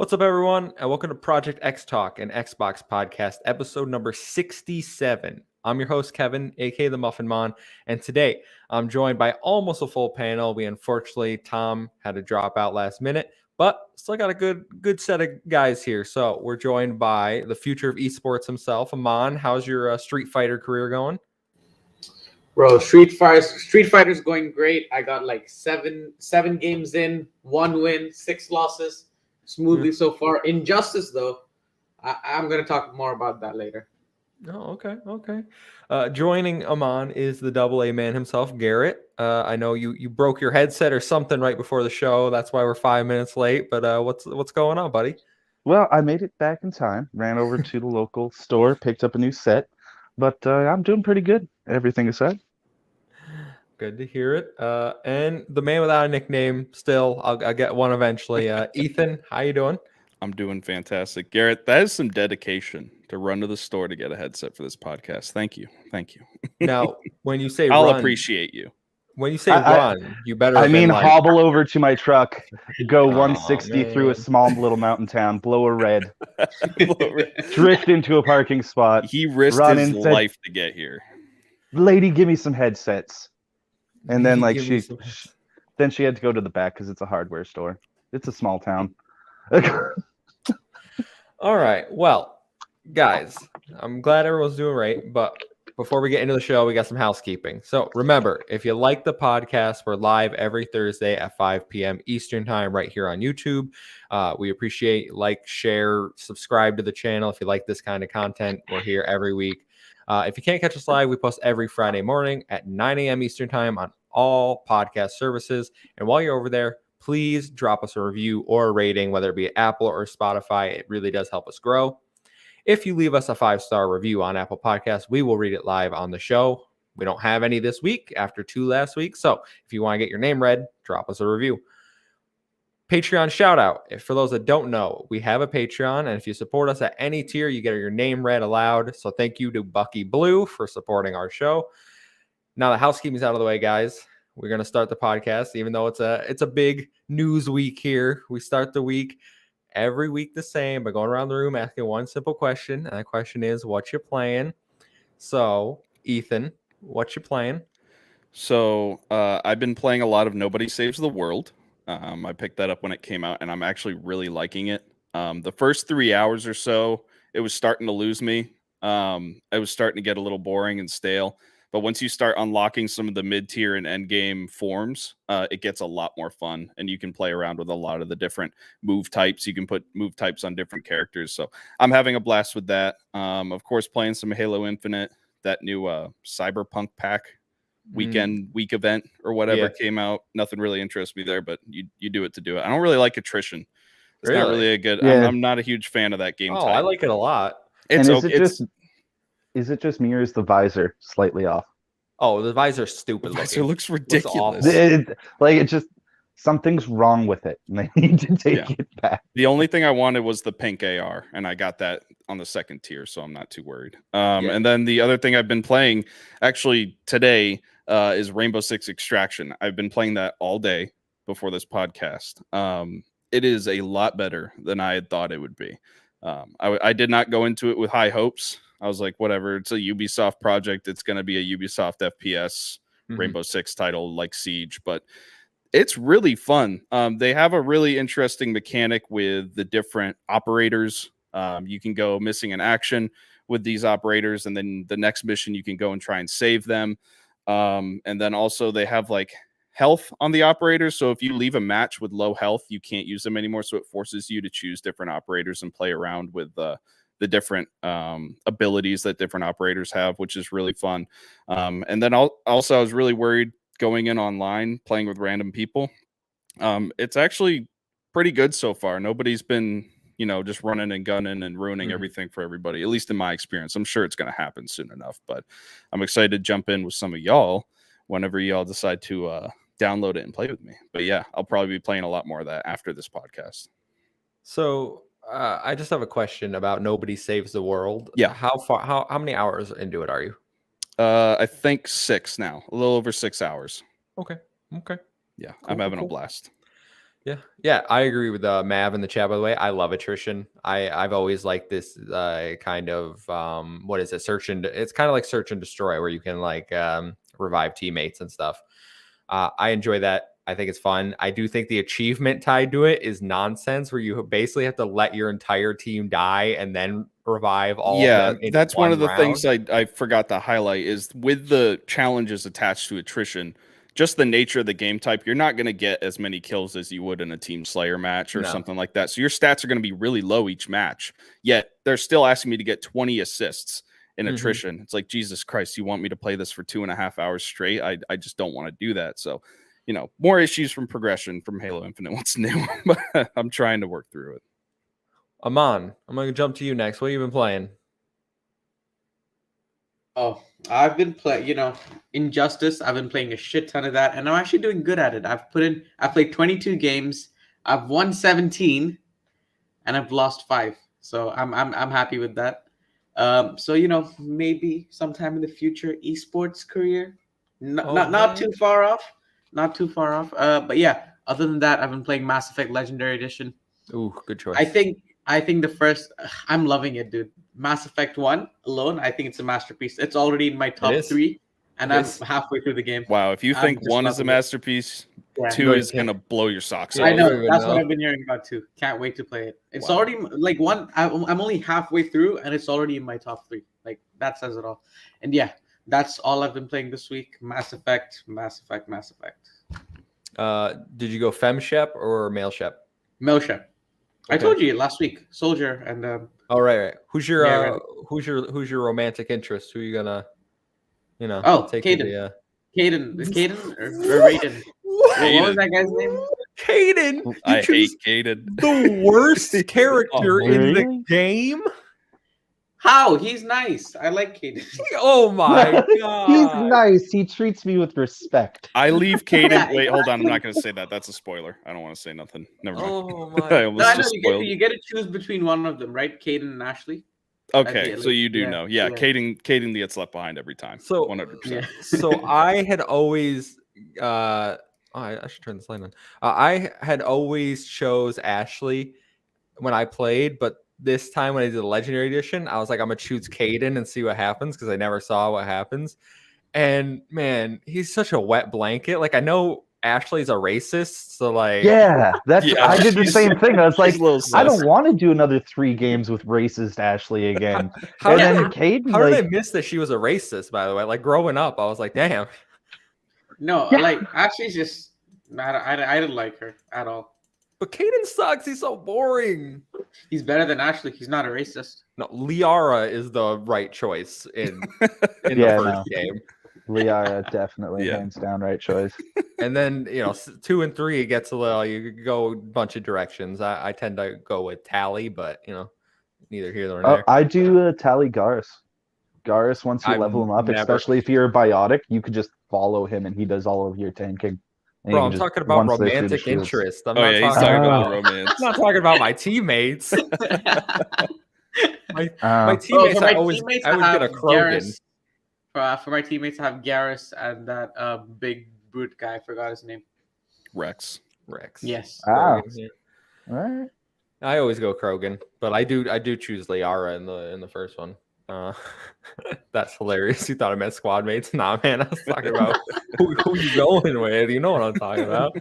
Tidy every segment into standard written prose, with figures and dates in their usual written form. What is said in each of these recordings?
What's up, everyone, and welcome to Project XTalk, an Xbox podcast, episode number 67. I'm your host, Kevin, aka the Muffin Mon, and today I'm joined by almost a full panel. Tom had to drop out last minute, but still got a good set of guys here. So we're joined by the future of esports himself, Amon. How's your Street Fighter career going? Bro, Street Fighter's going great. I got like seven games in, 1 win, 6 losses, smoothly so far. Injustice, though, I'm gonna talk more about that later. Oh, okay. Joining Amon is the AA man himself, Garrett. I know you broke your headset or something right before the show. That's why we're 5 minutes late. But what's going on, buddy? Well, I made it back in time. Ran over to the local store, picked up a new set, but I'm doing pretty good. Everything aside. Good to hear it. And the man without a nickname, still, I'll get one eventually. Ethan, how you doing? I'm doing fantastic. Garrett, that is some dedication to run to the store to get a headset for this podcast. Thank you. Now, when you say I'll run, appreciate you. When you say run, you better. Hobble over to my truck, go 160 through a small little mountain town, blow a red, drift into a parking spot. He risked his life to get here. Lady, give me some headsets. And then then she had to go to the back because it's a hardware store. It's a small town. All right. Well, guys, I'm glad everyone's doing right. But before we get into the show, we got some housekeeping. So remember, if you like the podcast, we're live every Thursday at 5 p.m. Eastern time right here on YouTube. We appreciate share, subscribe to the channel. If you like this kind of content, we're here every week. If you can't catch us live, we post every Friday morning at 9 a.m. Eastern time on all podcast services. And while you're over there, please drop us a review or a rating, whether it be Apple or Spotify. It really does help us grow. If you leave us a 5-star review on Apple Podcasts, we will read it live on the show. We don't have any this week after 2 last week. So if you want to get your name read, drop us a review. Patreon shout out. For those that don't know, we have a Patreon, and if you support us at any tier, you get your name read aloud. So thank you to Bucky Blue for supporting our show. Now the housekeeping's out of the way, guys. We're going to start the podcast, even though it's a big news week here. We start the week every week the same by going around the room asking one simple question, and that question is, what you playing? So, Ethan, what you playing? So I've been playing a lot of Nobody Saves the World. I picked that up when it came out, and I'm actually really liking it. The first 3 hours or so, it was starting to lose me. It was starting to get a little boring and stale. But once you start unlocking some of the mid-tier and end-game forms, it gets a lot more fun, and you can play around with a lot of the different move types. You can put move types on different characters. So I'm having a blast with that. Of course, playing some Halo Infinite, that new Cyberpunk pack. Week event or whatever came out. Nothing really interests me there, but you do it to do it. I don't really like attrition. It's not really a good. Yeah. I'm not a huge fan of that game type. I like it a lot. Is it just me, or is the visor slightly off? Oh, the visor's stupid. The visor looks ridiculous. Something's wrong with it, and they need to take it back. The only thing I wanted was the pink AR, and I got that on the second tier, so I'm not too worried. And then the other thing I've been playing actually today is Rainbow Six Extraction. I've been playing that all day before this podcast. It is a lot better than I had thought it would be. I did not go into it with high hopes. I was like, whatever, it's a Ubisoft project. It's going to be a Ubisoft FPS Rainbow Six title like Siege, but it's really fun. They have a really interesting mechanic with the different operators. You can go missing in action with these operators, and then the next mission you can go and try and save them. And then also they have health on the operators. So if you leave a match with low health, you can't use them anymore. So it forces you to choose different operators and play around with the different abilities that different operators have, which is really fun. And then also I was really worried going in online, playing with random people. It's actually pretty good so far. Nobody's been, just running and gunning and ruining everything for everybody, at least in my experience. I'm sure it's going to happen soon enough, but I'm excited to jump in with some of y'all whenever y'all decide to download it and play with me. But yeah, I'll probably be playing a lot more of that after this podcast. So I just have a question about Nobody Saves the World. Yeah. How many hours into it are you? I think 6 now, a little over 6 hours. Okay. Yeah, Cool, I'm having cool. a blast. Yeah, I agree with Mav in the chat. By the way, I love attrition. I've always liked this kind of what is it? It's kind of like search and destroy, where you can like revive teammates and stuff. I enjoy that. I think it's fun. I do think the achievement tied to it is nonsense, where you basically have to let your entire team die and then revive all of them. Yeah, that's one of the things I forgot to highlight is with the challenges attached to attrition, just the nature of the game type, you're not going to get as many kills as you would in a Team Slayer match or something like that. So your stats are going to be really low each match. Yet they're still asking me to get 20 assists in attrition. It's like, Jesus Christ, you want me to play this for 2.5 hours straight? I just don't want to do that. So, more issues from progression from Halo Infinite. What's new? But I'm trying to work through it. Aman, I'm going to jump to you next. What have you been playing? Oh, I've been playing, Injustice. I've been playing a shit ton of that, and I'm actually doing good at it. I've played 22 games. I've won 17, and I've lost 5. So I'm happy with that. So maybe sometime in the future, esports career, not too far off, But yeah, other than that, I've been playing Mass Effect Legendary Edition. Ooh, good choice. I think the first, I'm loving it, dude. Mass Effect 1 alone, I think it's a masterpiece. It's already in my top 3, and I'm halfway through the game. Wow, if you think 1 is a masterpiece, 2 is going to blow your socks off. I know, that's what I've been hearing about 2. Can't wait to play it. It's already, like, 1, I'm only halfway through, and it's already in my top 3. Like, that says it all. And yeah, that's all I've been playing this week. Mass Effect. Did you go FemShep or MaleShep? MaleShep. Okay. I told you last week, Soldier and oh right. Who's your romantic interest? Who are you gonna take Caden. Caden or Raiden? What was that guy's name? Caden. I hate Caden. The worst character in the game. How? He's nice. I like Caden. Oh my god. He's nice. He treats me with respect. I leave Caden. Wait, hold on. I'm not going to say that. That's a spoiler. I don't want to say nothing. Never mind. Oh my. You get to choose between one of them, right? Caden and Ashley. Okay, so you do know. Yeah, Caden gets left behind every time. So 100%. So I had always I should turn this light on. I had always chose Ashley when I played, but this time when I did the Legendary Edition, I was like, I'm gonna choose Caden and see what happens because I never saw what happens. And man, he's such a wet blanket. Like I know Ashley's a racist, so like I did the same thing. I was like, I don't want to do another 3 games with racist Ashley again. How did I miss that she was a racist? By the way, like growing up, I was like, damn. No, like Ashley's just I didn't like her at all. But Caden sucks. He's so boring. He's better than Ashley. He's not a racist. No, Liara is the right choice in the first game. Liara definitely hands down right choice. And then 2 and 3 it gets a little. You go a bunch of directions. I tend to go with Tally, but neither here nor there. I do Tally Garrus. Garrus, once you level him up, especially if you're a biotic, you could just follow him and he does all of your tanking. Bro, I'm talking about romantic interest. He's talking about romance. I'm not talking about my teammates. my teammates, I always get a Krogan. For my teammates, I have Garrus and that big brute guy. I forgot his name. Rex. Yes. All right. I always go Krogan, but I do choose Liara in the first one. That's hilarious. You thought I meant squad mates? Nah, man. I was talking about who you going with. You know what I'm talking about.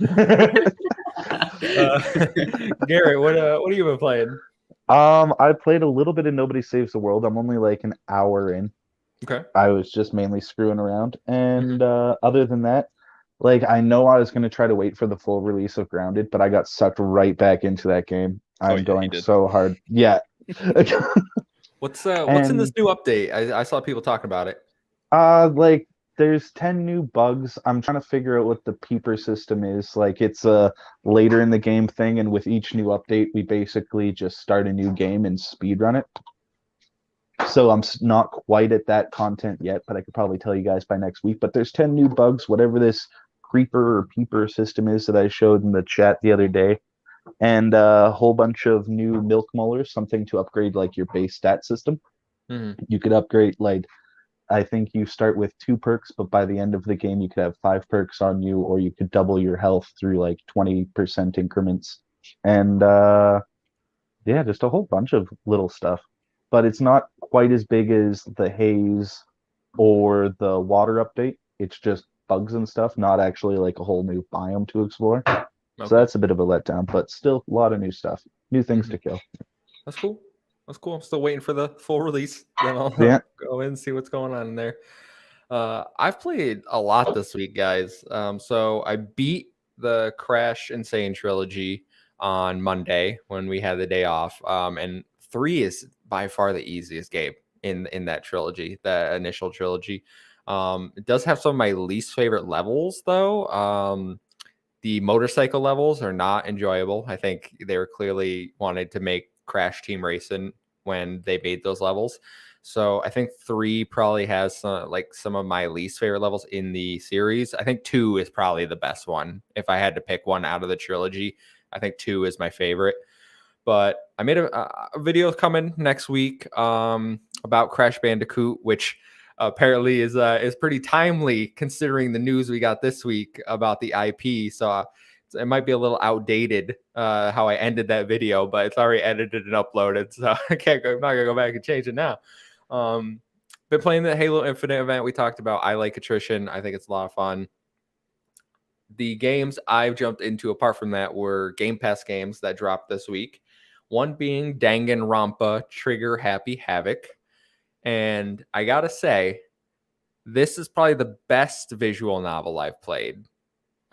Garrett, what have you been playing? I played a little bit of Nobody Saves the World. I'm only like an hour in. Okay. I was just mainly screwing around, and other than that, like I know I was going to try to wait for the full release of Grounded, but I got sucked right back into that game. I'm going so hard. Yeah. What's in this new update? I saw people talking about it. Like there's 10 new bugs. I'm trying to figure out what the peeper system is. Like it's a later in the game thing, and with each new update, we basically just start a new game and speedrun it. So I'm not quite at that content yet, but I could probably tell you guys by next week. But there's 10 new bugs, whatever this creeper or peeper system is that I showed in the chat the other day. And a whole bunch of new milk mullers, something to upgrade like your base stat system. You could upgrade like I think you start with 2 perks, but by the end of the game, you could have 5 perks on you, or you could double your health through like 20% increments. And yeah, just a whole bunch of little stuff. But it's not quite as big as the haze or the water update. It's just bugs and stuff, not actually like a whole new biome to explore. So that's a bit of a letdown, but still a lot of new stuff, new things to kill. That's cool. That's cool. I'm still waiting for the full release. Then I'll go in and see what's going on in there. I've played a lot this week, guys. So I beat the Crash Insane trilogy on Monday when we had the day off. And 3 is by far the easiest game in that trilogy, the initial trilogy. It does have some of my least favorite levels, though. The motorcycle levels are not enjoyable. I think they were clearly wanted to make Crash Team Racing when they made those levels. So I think 3 probably has some of my least favorite levels in the series. I think 2 is probably the best one. If I had to pick one out of the trilogy, I think 2 is my favorite. But I made a video coming next week about Crash Bandicoot, which apparently is pretty timely considering the news we got this week about the IP. So it might be a little outdated how I ended that video, but it's already edited and uploaded, so I'm not gonna go back and change it now. Been playing the Halo Infinite event we talked about. I like attrition. I think it's a lot of fun. The games I've jumped into apart from that were Game Pass games that dropped this week. One being Danganronpa Trigger Happy Havoc. And I gotta say, this is probably the best visual novel I've played.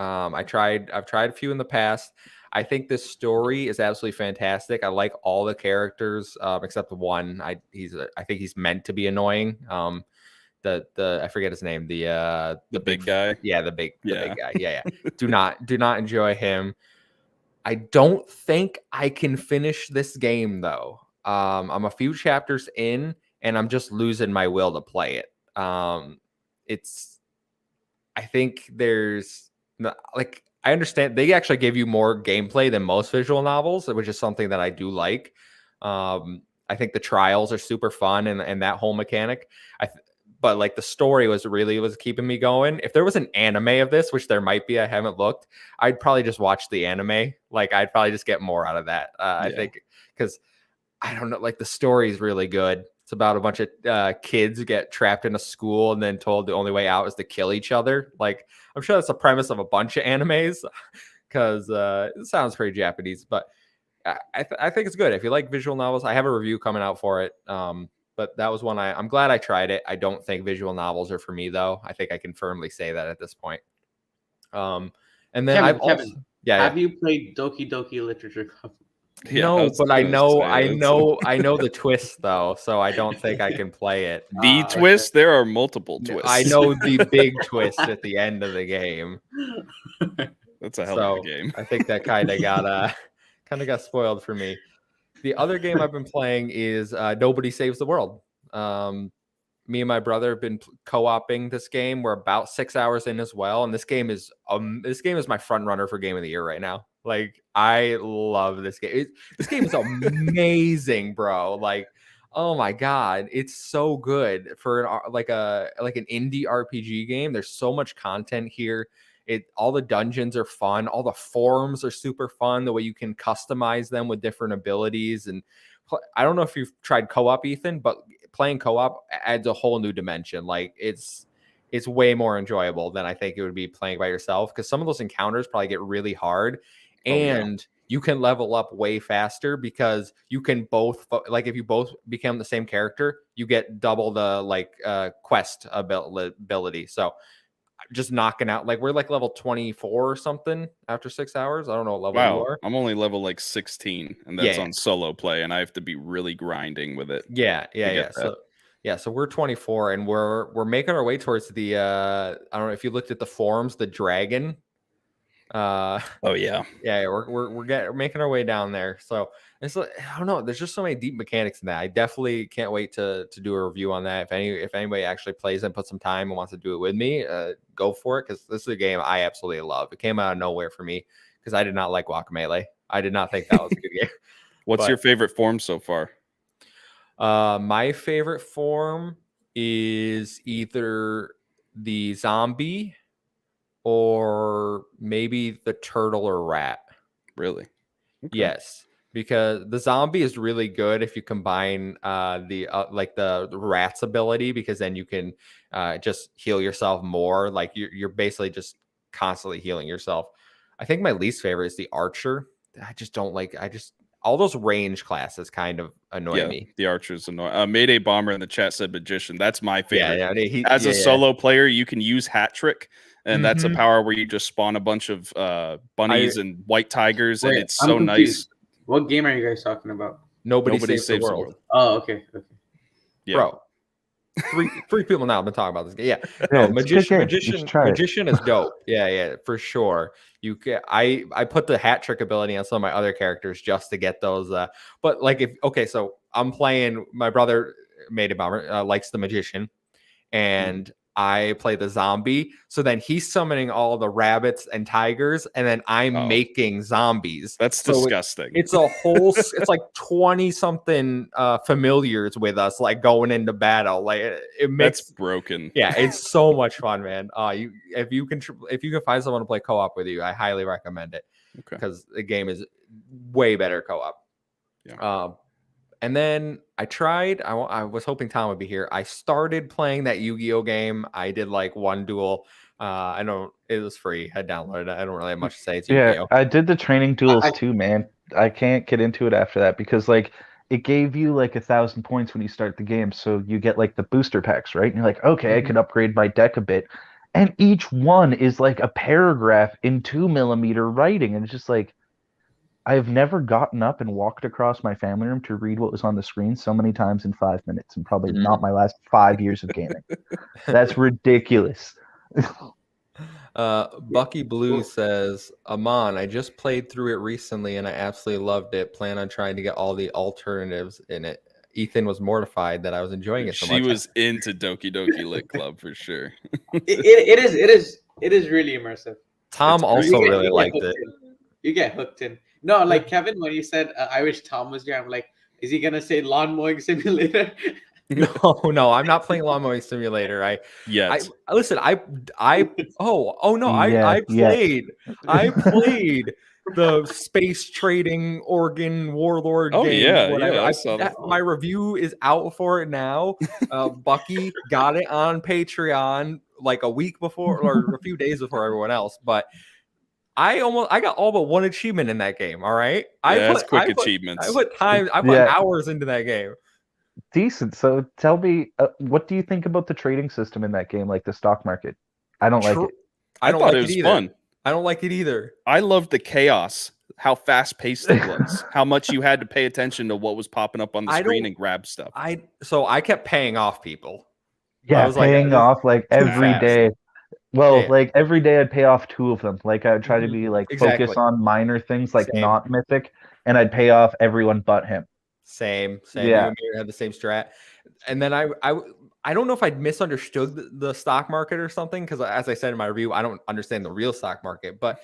I've tried a few in the past. I think this story is absolutely fantastic. I like all the characters except the one. I think he's meant to be annoying. I forget his name. The big guy. Yeah, the big guy. Yeah. do not enjoy him. I don't think I can finish this game though. I'm a few chapters in and I'm just losing my will to play it. I think there's like, I understand they actually give you more gameplay than most visual novels, which is something that I do like. I think the trials are super fun and that whole mechanic. But like the story was keeping me going. If there was an anime of this, which there might be, I haven't looked, I'd probably just watch the anime. Like I'd probably just get more out of that. I think because I don't know, like the story is really good. It's about a bunch of kids who get trapped in a school and then told the only way out is to kill each other. Like I'm sure that's the premise of a bunch of animes because it sounds pretty Japanese, but I think it's good. If you like visual novels, I have a review coming out for it. But that was one I'm glad I tried it. I don't think visual novels are for me, though. I think I can firmly say that at this point. And then Kevin, have you played Doki Doki Literature Club? No, but I know the twist though, so I don't think I can play it. The twist? There are multiple twists. I know the big twist at the end of the game. That's a hell of a game. I think that kind of got spoiled for me. The other game I've been playing is Nobody Saves the World. Me and my brother have been co-oping this game. We're about 6 hours in as well, and this game is my front runner for Game of the Year right now. Like I love this game. This game is amazing, bro. Like, oh my god, it's so good for an indie RPG game. There's so much content here. All the dungeons are fun. All the forms are super fun. The way you can customize them with different abilities. And I don't know if you've tried co-op, Ethan, but playing co-op adds a whole new dimension. Like it's way more enjoyable than I think it would be playing by yourself because some of those encounters probably get really hard. And you can level up way faster because you can both, like if you both become the same character, you get double the quest ability. So just knocking out, like we're like level 24 or something after 6 hours. I don't know what level you are. I'm only level like 16 and that's on solo play and I have to be really grinding with it. Yeah. So we're 24 and we're making our way towards the I don't know if you looked at the forums, the dragon. We're making our way down there. So it's like, I don't know, there's just so many deep mechanics in that. I definitely can't wait to do a review on that. If anybody actually plays and put some time and wants to do it with me, go for it, because this is a game I absolutely love. It came out of nowhere for me because I did not like Guacamelee. I did not think that was a good game. What's your favorite form so far? My favorite form, is either the zombie or maybe the turtle or rat. Really? Okay. Yes, because the zombie is really good if you combine the rat's ability, because then you can just heal yourself more. Like you're basically just constantly healing yourself. I think my least favorite is the archer. I just don't like. All those range classes kind of annoy me. The archer's annoying. Mayday Bomber in the chat said magician. That's my favorite. As a Yeah. solo player, you can use hat trick, and that's a Mhm. power where you just spawn a bunch of bunnies and white tigers, and Wait, it's I'm so confused. nice. What game are you guys talking about? Nobody saves the world. Oh, okay. Yeah. Bro. Three people now have been talking about this game. Yeah, Yeah, no, it's a good game. You magician should try it. is dope. Yeah, for sure. You can, I put the hat trick ability on some of my other characters just to get those. But like so I'm playing. My brother made a bomber likes the magician, and I play the zombie. So then he's summoning all the rabbits and tigers, and then I'm making zombies. That's So disgusting. It's a whole. It's like 20 something familiars with us, like going into battle. Like it makes That's broken. Yeah, it's so much fun, man. If you can find someone to play co-op with you, I highly recommend it. Okay. Because the game is way better co-op. Yeah. And then I tried. I was hoping Tom would be here. I started playing that Yu-Gi-Oh game. I did like one duel. I know it was free. I downloaded it. I don't really have much to say. It's Yu-Gi-Oh. I did the training duels too, man. I can't get into it after that because like it gave you like 1,000 points when you start the game, so you get like the booster packs, right? And you're like, okay, I could upgrade my deck a bit, and each one is like a paragraph in 2mm writing, and it's just like I've never gotten up and walked across my family room to read what was on the screen so many times in 5 minutes, and probably not my last 5 years of gaming. That's ridiculous. Bucky Blue says, Amon, I just played through it recently and I absolutely loved it. Plan on trying to get all the alternatives in it. Ethan was mortified that I was enjoying it so much. She was into Doki Doki Lit Club for sure. It is really immersive. Tom also really liked it. You get hooked in. No, like Kevin, when you said I wish Tom was here, I'm like, is he gonna say lawn mowing simulator? No, I'm not playing Lawn Mowing Simulator. I played the space trading Oregon Warlord game. Whatever. I saw that. My review is out for it now. Bucky got it on Patreon like a week before or a few days before everyone else, but I got all but one achievement in that game. All right, achievements. I put hours into that game. Decent. So tell me, what do you think about the trading system in that game, like the stock market? I don't like it. I thought it was fun. I don't like it either. I loved the chaos, how fast paced it was, how much you had to pay attention to what was popping up on the screen and grab stuff. So I kept paying off people. Yeah, paying off like every day. Well, like every day I'd pay off 2 of them. Like I would try to be like focus on minor things, like not mythic, and I'd pay off everyone but him. Same. Yeah. You and me had the same strat. And then I don't know if I'd misunderstood the stock market or something, because as I said in my review, I don't understand the real stock market. But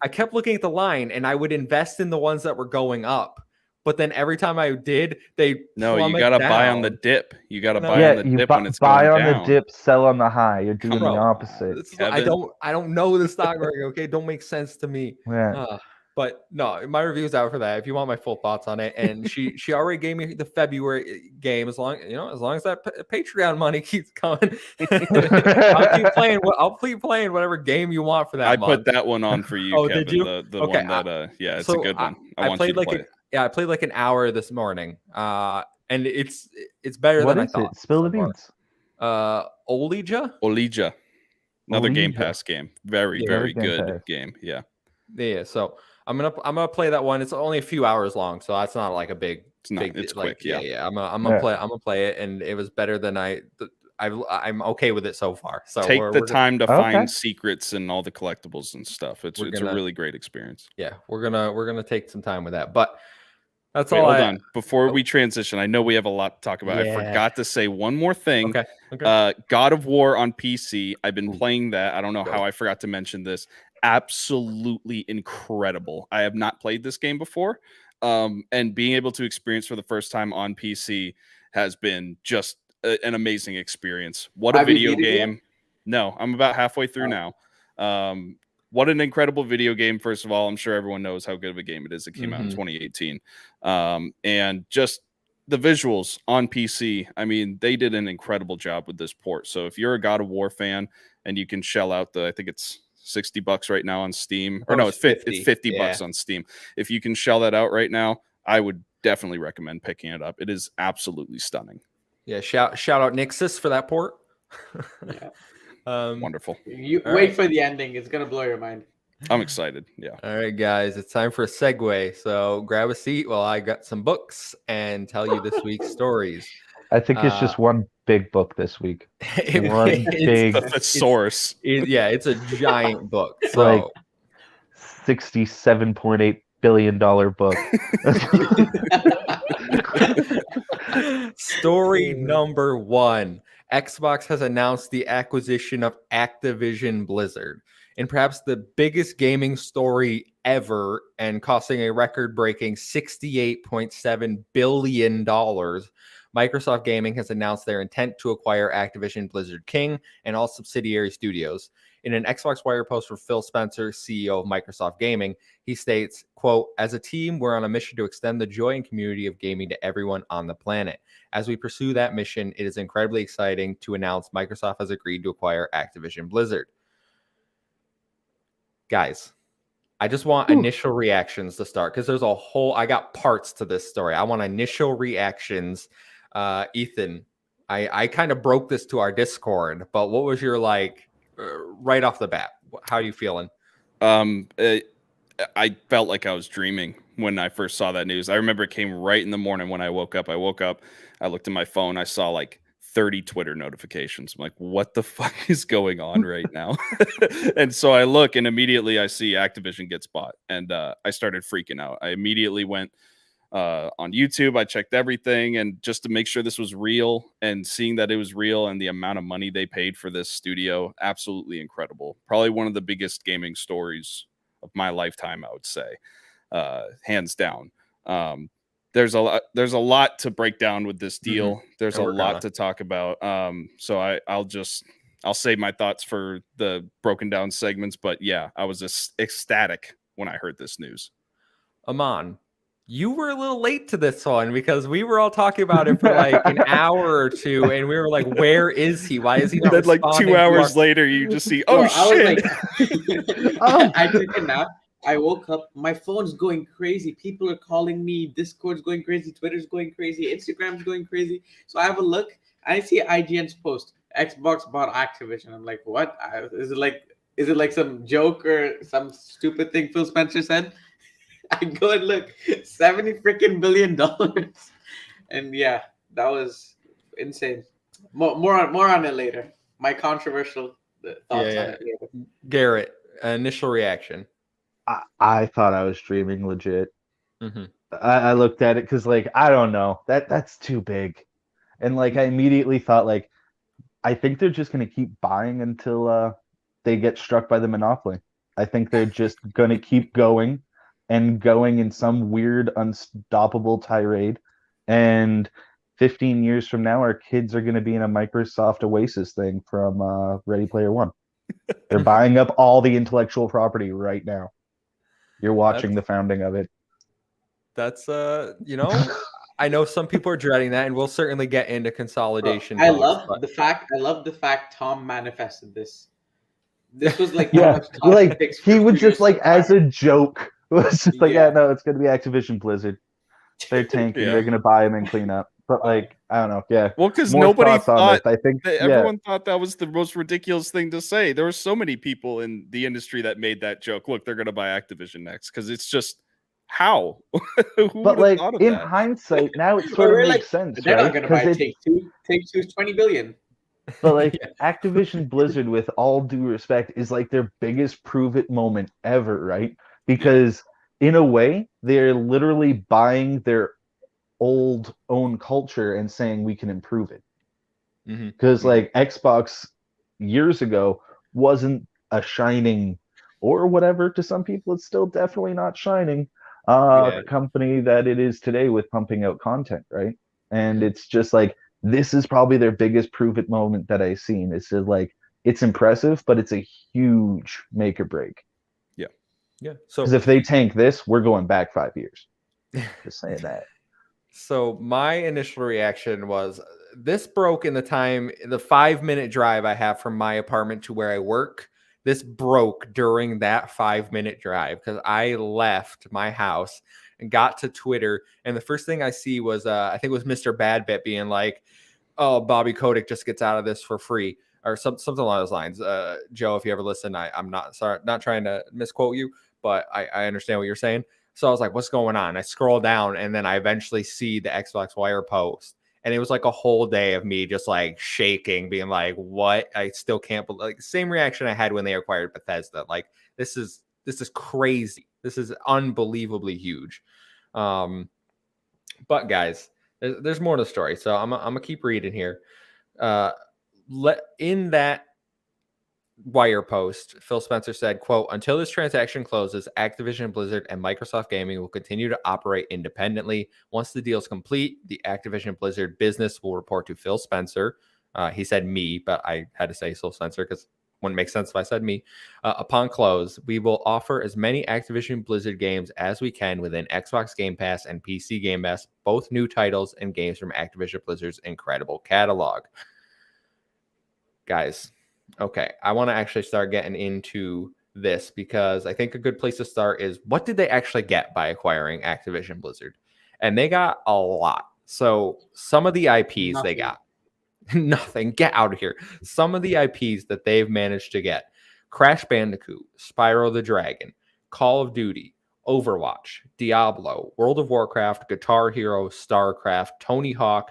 I kept looking at the line, and I would invest in the ones that were going up. But then every time I did, you gotta buy on the dip. You gotta buy on the dip when it's buy going on down. The dip, sell on the high. You're doing the opposite. I don't know the stock market. Okay, don't make sense to me. Yeah. But no, my review's out for that. If you want my full thoughts on it, and she already gave me the February game. As long as that Patreon money keeps coming, I'll keep playing whatever game you want for that. I put that one on for you, Kevin. Did you? The one that it's a good one. I played I played like an hour this morning. And it's better than I thought. It? Spill the beans. Olija. Another Game Pass game. Very good game. Yeah. Yeah. So I'm gonna play that one. It's only a few hours long, so that's not like a big. It's quick. Yeah. I'm gonna play it, and it was better than I'm okay with it so far. So take the time to find secrets and all the collectibles and stuff. It's a really great experience. Yeah, we're gonna take some time with that, but that's all. Hold on, before we transition, I know we have a lot to talk about. I forgot to say one more thing. Okay. God of War on PC. I've been playing that. I don't know how I forgot to mention this. Absolutely incredible. I have not played this game before, and being able to experience for the first time on PC has been just an amazing experience. What a Have you video beat it yet? game. No, I'm about halfway through now. What an incredible video game. First of all, I'm sure everyone knows how good of a game it is. It came out in 2018. And just the visuals on PC, I mean, they did an incredible job with this port. So if you're a God of War fan and you can shell out I think it's $60 right now on Steam, or no, it's 50 bucks on Steam. If you can shell that out right now, I would definitely recommend picking it up. It is absolutely stunning. Yeah, shout out Nixus for that port. Yeah. Wonderful. You All wait right. for the ending. It's gonna blow your mind. I'm excited. Yeah. All right, guys, it's time for a segue. So grab a seat while I got some books and tell you this week's stories. I think it's just one big book this week. One big thesaurus. It's a giant book. So like $67.8 billion book. Story number 1. Xbox has announced the acquisition of Activision-Blizzard. In perhaps the biggest gaming story ever and costing a record-breaking $68.7 billion, Microsoft Gaming has announced their intent to acquire Activision-Blizzard King and all subsidiary studios. In an Xbox Wire post for Phil Spencer, CEO of Microsoft Gaming, he states, quote, "As a team, we're on a mission to extend the joy and community of gaming to everyone on the planet. As we pursue that mission, it is incredibly exciting to announce Microsoft has agreed to acquire Activision Blizzard." Guys, I just want initial reactions to start because there's I got parts to this story. I want initial reactions. Ethan, I kind of broke this to our Discord, but what was your right off the bat? How are you feeling? I felt like I was dreaming when I first saw that news. I remember it came right in the morning when I woke up. I looked at my phone. I saw like 30 Twitter notifications. I'm like, what the fuck is going on right now? And so I look and immediately I see Activision gets bought. And I started freaking out. I immediately went on YouTube. I checked everything, and just to make sure this was real, and seeing that it was real and the amount of money they paid for this studio, absolutely incredible. Probably one of the biggest gaming stories of my lifetime, I would say, hands down. There's a lot to break down with this deal. There's a lot to talk about. So I'll save my thoughts for the broken down segments. But yeah, I was ecstatic when I heard this news. Aman, you were a little late to this one because we were all talking about it for like an hour or two, and we were like, "Where is he? Why is he not?" Then like 2 hours later, you just see, oh shit! I took a nap. I woke up. My phone's going crazy. People are calling me. Discord's going crazy. Twitter's going crazy. Instagram's going crazy. So I have a look. I see IGN's post. Xbox bought Activision. I'm like, what? Is it like some joke or some stupid thing Phil Spencer said? I go and look, $70 freaking billion, and yeah, that was insane. More on it later. My controversial thoughts on it later. Garrett, initial reaction. I thought I was dreaming legit. I looked at it because I don't know, that's too big, and I immediately thought I think they're just gonna keep buying until they get struck by the monopoly. I think they're just gonna keep going in some weird, unstoppable tirade. And 15 years from now, our kids are going to be in a Microsoft Oasis thing from Ready Player One. They're buying up all the intellectual property right now. You're watching the founding of it. That's, I know some people are dreading that, and we'll certainly get into consolidation. I love the fact Tom manifested this. This was he was just as a joke. It was just no, it's going to be Activision Blizzard. They're tanking. They're going to buy them and clean up. But I don't know. Yeah. Well, because nobody thought. I think everyone thought that was the most ridiculous thing to say. There were so many people in the industry that made that joke. Look, they're going to buy Activision next because it's just how. But in hindsight, now it sort of makes sense. They're not going to buy Take-Two. Take-Two's $20 billion. But Activision Blizzard, with all due respect, is their biggest prove it moment ever, right? Because in a way, they're literally buying their old own culture and saying we can improve it. Because Xbox years ago wasn't a shining, or whatever, to some people it's still definitely not shining, company that it is today with pumping out content, right? And it's just this is probably their biggest prove it moment that I've seen. It's just like, it's impressive, but it's a huge make or break. Yeah. So Because if they tank this, we're going back 5 years. Just saying that. So my initial reaction was this broke in the 5-minute drive I have from my apartment to where I work. This broke during that 5-minute drive because I left my house and got to Twitter. And the first thing I see was, I think it was Mr. Badbit being like, oh, Bobby Kotick just gets out of this for free or something along those lines. Joe, if you ever listen, I'm not trying to misquote you, but I understand what you're saying. So I was like, what's going on? I scroll down and then I eventually see the Xbox Wire post. And it was like a whole day of me just like shaking, being like, what? I still can't believe, like, same reaction I had when they acquired Bethesda. Like, this is crazy. This is unbelievably huge. But guys, there's more to the story. So I'm gonna keep reading here. In that Wire post, Phil Spencer said, quote, until this transaction closes, Activision-Blizzard and Microsoft Gaming will continue to operate independently. Once the deal is complete, the Activision-Blizzard business will report to Phil Spencer. He said me, but I had to say Phil Spencer because it wouldn't make sense if I said me. Upon close, we will offer as many Activision-Blizzard games as we can within Xbox Game Pass and PC Game Pass, both new titles and games from Activision-Blizzard's incredible catalog. Guys, okay, I want to actually start getting into this because I think a good place to start is what did they actually get by acquiring Activision Blizzard? And they got a lot. So some of the IPs they got. Nothing. Get out of here. Some of the IPs that they've managed to get. Crash Bandicoot, Spyro the Dragon, Call of Duty, Overwatch, Diablo, World of Warcraft, Guitar Hero, StarCraft, Tony Hawk,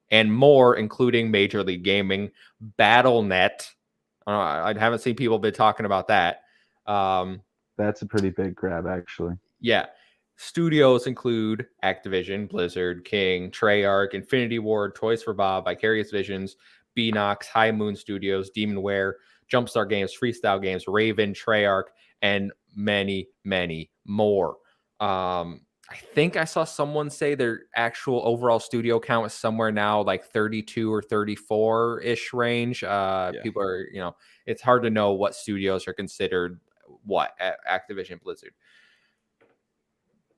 and more, including Major League Gaming, BattleNet. I haven't seen people been talking about that. That's a pretty big grab, actually. Yeah. Studios include Activision, Blizzard, King, Treyarch, Infinity Ward, Toys for Bob, Vicarious Visions, Beanox, High Moon Studios, Demonware, Jumpstart Games, Freestyle Games, Raven, Treyarch, and many, many more. I think I saw someone say their actual overall studio count is somewhere now like 32 or 34-ish range. People are, it's hard to know what studios are considered what at Activision Blizzard.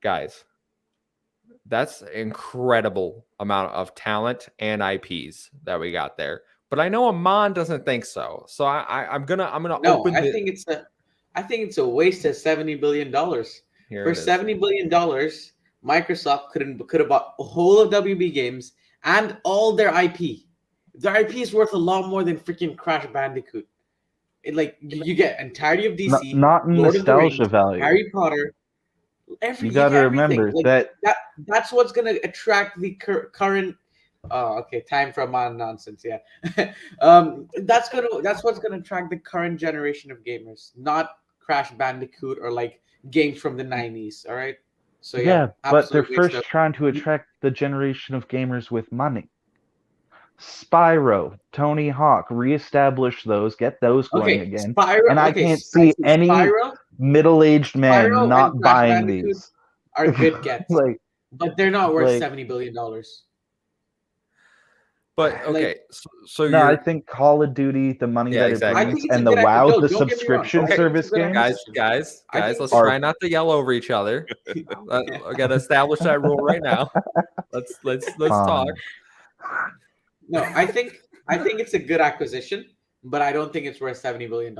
Guys, that's an incredible amount of talent and IPs that we got there. But I know Amon doesn't think so. So I'm gonna open. I think it's a waste of $70 billion. For $70 billion, Microsoft could have bought a whole of WB Games and all their IP. Their IP is worth a lot more than freaking Crash Bandicoot. You get entirety of DC, not Lord nostalgia of the Rings, value. Harry Potter. You got to remember that's what's going to attract the current. Oh, okay. Time for Amon nonsense. Yeah, that's what's going to attract the current generation of gamers, not Crash Bandicoot or like games from the 90s. All right. So yeah, but they're first trying to attract the generation of gamers with money. Spyro, Tony Hawk, reestablish those, get those going again. Spyro, and I can't see any middle-aged man Spyro not buying these. Are good gets, but they're not worth $70 billion. But okay, so no, I think Call of Duty, the money that it brings, and the WoW, the subscription service games. Guys, let's try not to yell over each other. I gotta establish that rule right now. Let's talk. No, I think it's a good acquisition, but I don't think it's worth $70 billion.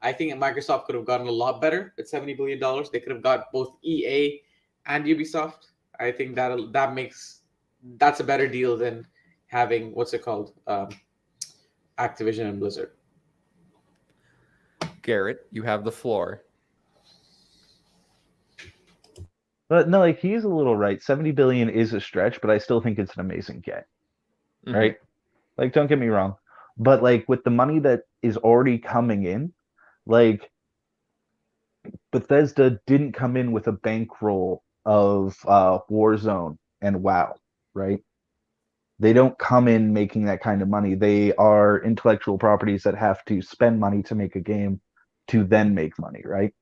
I think Microsoft could have gotten a lot better at $70 billion. They could have got both EA and Ubisoft. I think that's a better deal than having Activision and Blizzard. Garrett, you have the floor. But no, he's a little right. $70 billion is a stretch, but I still think it's an amazing get. Mm-hmm. Right? Don't get me wrong. But with the money that is already coming in, Bethesda didn't come in with a bankroll of Warzone and WoW, right? They don't come in making that kind of money. They are intellectual properties that have to spend money to make a game to then make money, right?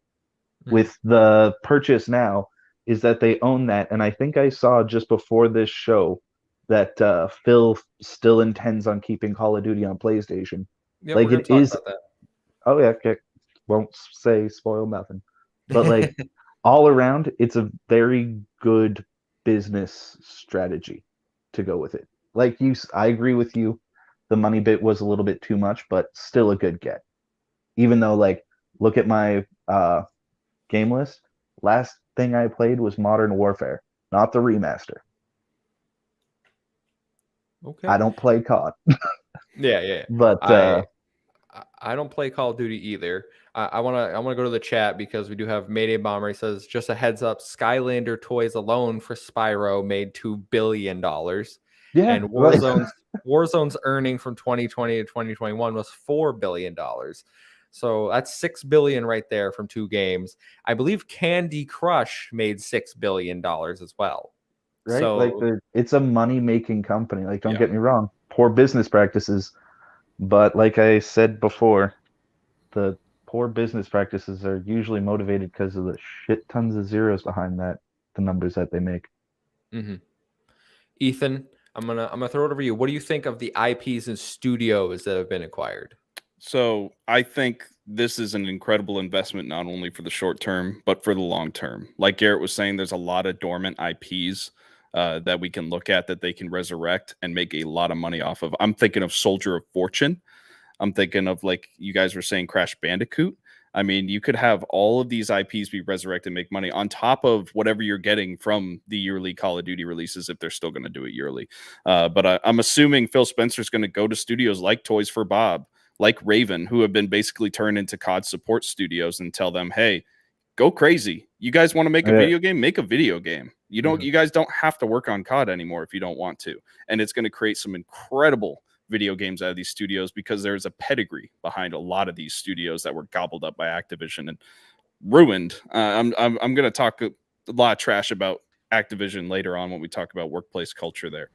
Mm-hmm. With the purchase now is that they own that. And I think I saw just before this show that Phil still intends on keeping Call of Duty on PlayStation. Yeah, Like, we're gonna it talk is. about that. Oh yeah, okay. Won't say spoil nothing. But like all around, it's a very good business strategy to go with it. Like I agree with you. The money bit was a little bit too much, but still a good get. Even though, like, look at my game list. Last thing I played was Modern Warfare, not the remaster. Okay. I don't play COD. Yeah. But I don't play Call of Duty either. I wanna go to the chat because we do have Mayday Bomber. He says, just a heads up, Skylander toys alone for Spyro made $2 billion. yeah, And Warzone's earning from 2020 to 2021 was $4 billion. So that's $6 billion right there from 2 games. I believe Candy Crush made $6 billion as well. right? So Like it's a money-making company. Like, don't Yeah. get me wrong, poor business practices, but like I said before, the poor business practices are usually motivated because of the shit tons of zeros behind the numbers that they make. Ethan, I'm gonna throw it over to you. What do you think of the IPs and studios that have been acquired? So I think this is an incredible investment, not only for the short term, but for the long term. Like Garrett was saying, there's a lot of dormant IPs that we can look at that they can resurrect and make a lot of money off of. I'm thinking of Soldier of Fortune. I'm thinking of, like you guys were saying, Crash Bandicoot. I mean, you could have all of these IPs be resurrected and make money on top of whatever you're getting from the yearly Call of Duty releases, if they're still going to do it yearly. But I'm assuming Phil Spencer's going to go to studios like Toys for Bob, like Raven, who have been basically turned into COD support studios, and tell them, hey, go crazy. You guys want to make a video game? Make a video game. You don't. You guys don't have to work on COD anymore if you don't want to. And it's going to create some incredible video games out of these studios, because there's a pedigree behind a lot of these studios that were gobbled up by Activision and ruined. I'm going to talk a lot of trash about Activision later on when we talk about workplace culture there.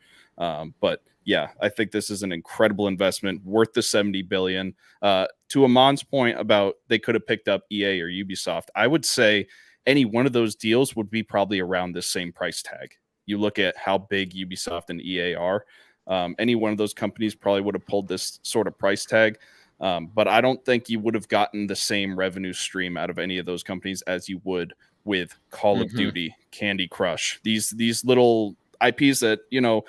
But yeah, I think this is an incredible investment worth the 70 billion. To Amon's point about they could have picked up EA or Ubisoft, I would say any one of those deals would be probably around this same price tag. You look at how big Ubisoft and EA are. Any one of those companies probably would have pulled this sort of price tag. But I don't think you would have gotten the same revenue stream out of any of those companies as you would with Call of Duty, Candy Crush, these little IPs that, you know,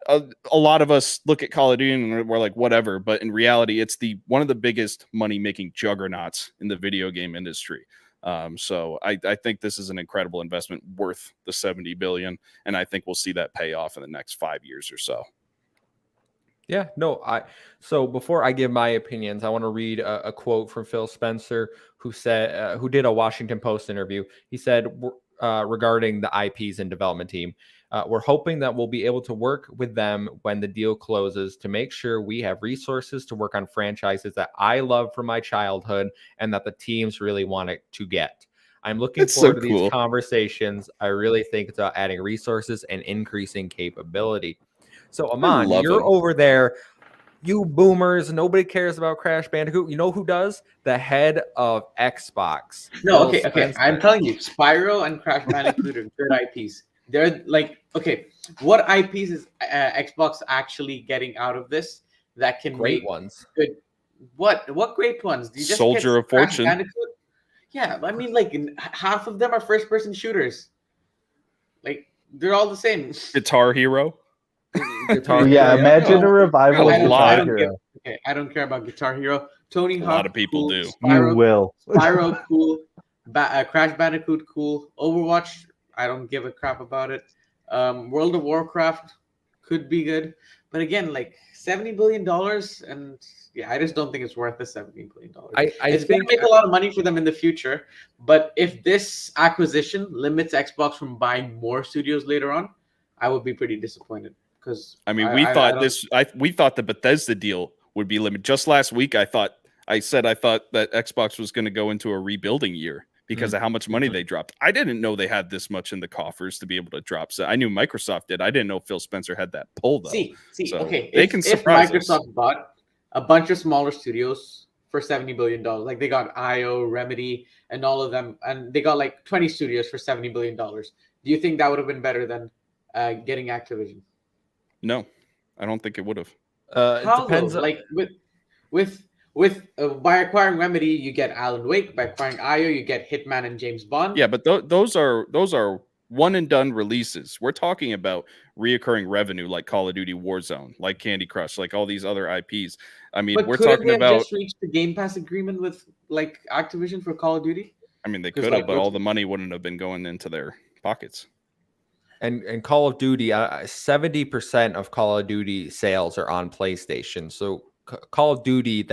a lot of us look at Call of Duty and we're like, whatever. But in reality, it's one of the biggest money-making juggernauts in the video game industry. So I think this is an incredible investment worth the 70 billion. And I think we'll see that pay off in the next 5 years or so. Yeah, no, so before I give my opinions, I want to read a quote from Phil Spencer, who said, who did a Washington Post interview. He said, regarding the IPs and development team, we're hoping that we'll be able to work with them when the deal closes to make sure we have resources to work on franchises that I love from my childhood and that the teams really want it to get. I'm looking forward to these conversations. I really think it's about adding resources and increasing capability. So, Amon, you're over there. You boomers, nobody cares about Crash Bandicoot. You know who does? The head of Xbox. No, okay. I'm telling you, Spyro and Crash Bandicoot are good IPs. They're like, okay, what IPs is Xbox actually getting out of this that can great make ones? Good. What great ones? Do you just Soldier of Fortune. Bandicoot? Yeah, I mean, like half of them are first-person shooters. Like they're all the same. Guitar Hero. Yeah, imagine a revival of Guitar Hero. I don't care about Guitar Hero. Tony Hawk, a lot of people cool. do. Spyro, You will. Spyro, cool. Crash Bandicoot, cool. Overwatch, I don't give a crap about it. World of Warcraft could be good, but again, like $70 billion, and yeah, I just don't think it's worth the $70 billion. It's going to make a lot of money for them in the future, but if this acquisition limits Xbox from buying more studios later on, I would be pretty disappointed. Because I mean, we thought the Bethesda deal would be limited. Just last week, I thought that Xbox was going to go into a rebuilding year because of how much money they dropped. I didn't know they had this much in the coffers to be able to drop. So I knew Microsoft did. I didn't know Phil Spencer had that pull though. Okay. They can surprise if Microsoft us. bought a bunch of smaller studios for $70 billion, like they got IO, Remedy, and all of them, and they got like 20 studios for $70 billion. Do you think that would have been better than getting Activision? No, I don't think it would have. It How depends. though? Like with by acquiring Remedy, you get Alan Wake. By acquiring IO, you get Hitman and James Bond. Yeah, but those are one and done releases. We're talking about reoccurring revenue like Call of Duty Warzone, like Candy Crush, like all these other IPs. I mean, But we're couldn't talking they have about. just reached the Game Pass agreement with like Activision for Call of Duty? I mean, they 'Cause, could have, like, but all the money wouldn't have been going into their pockets. And Call of Duty, 70% of Call of Duty sales are on PlayStation. So Call of Duty,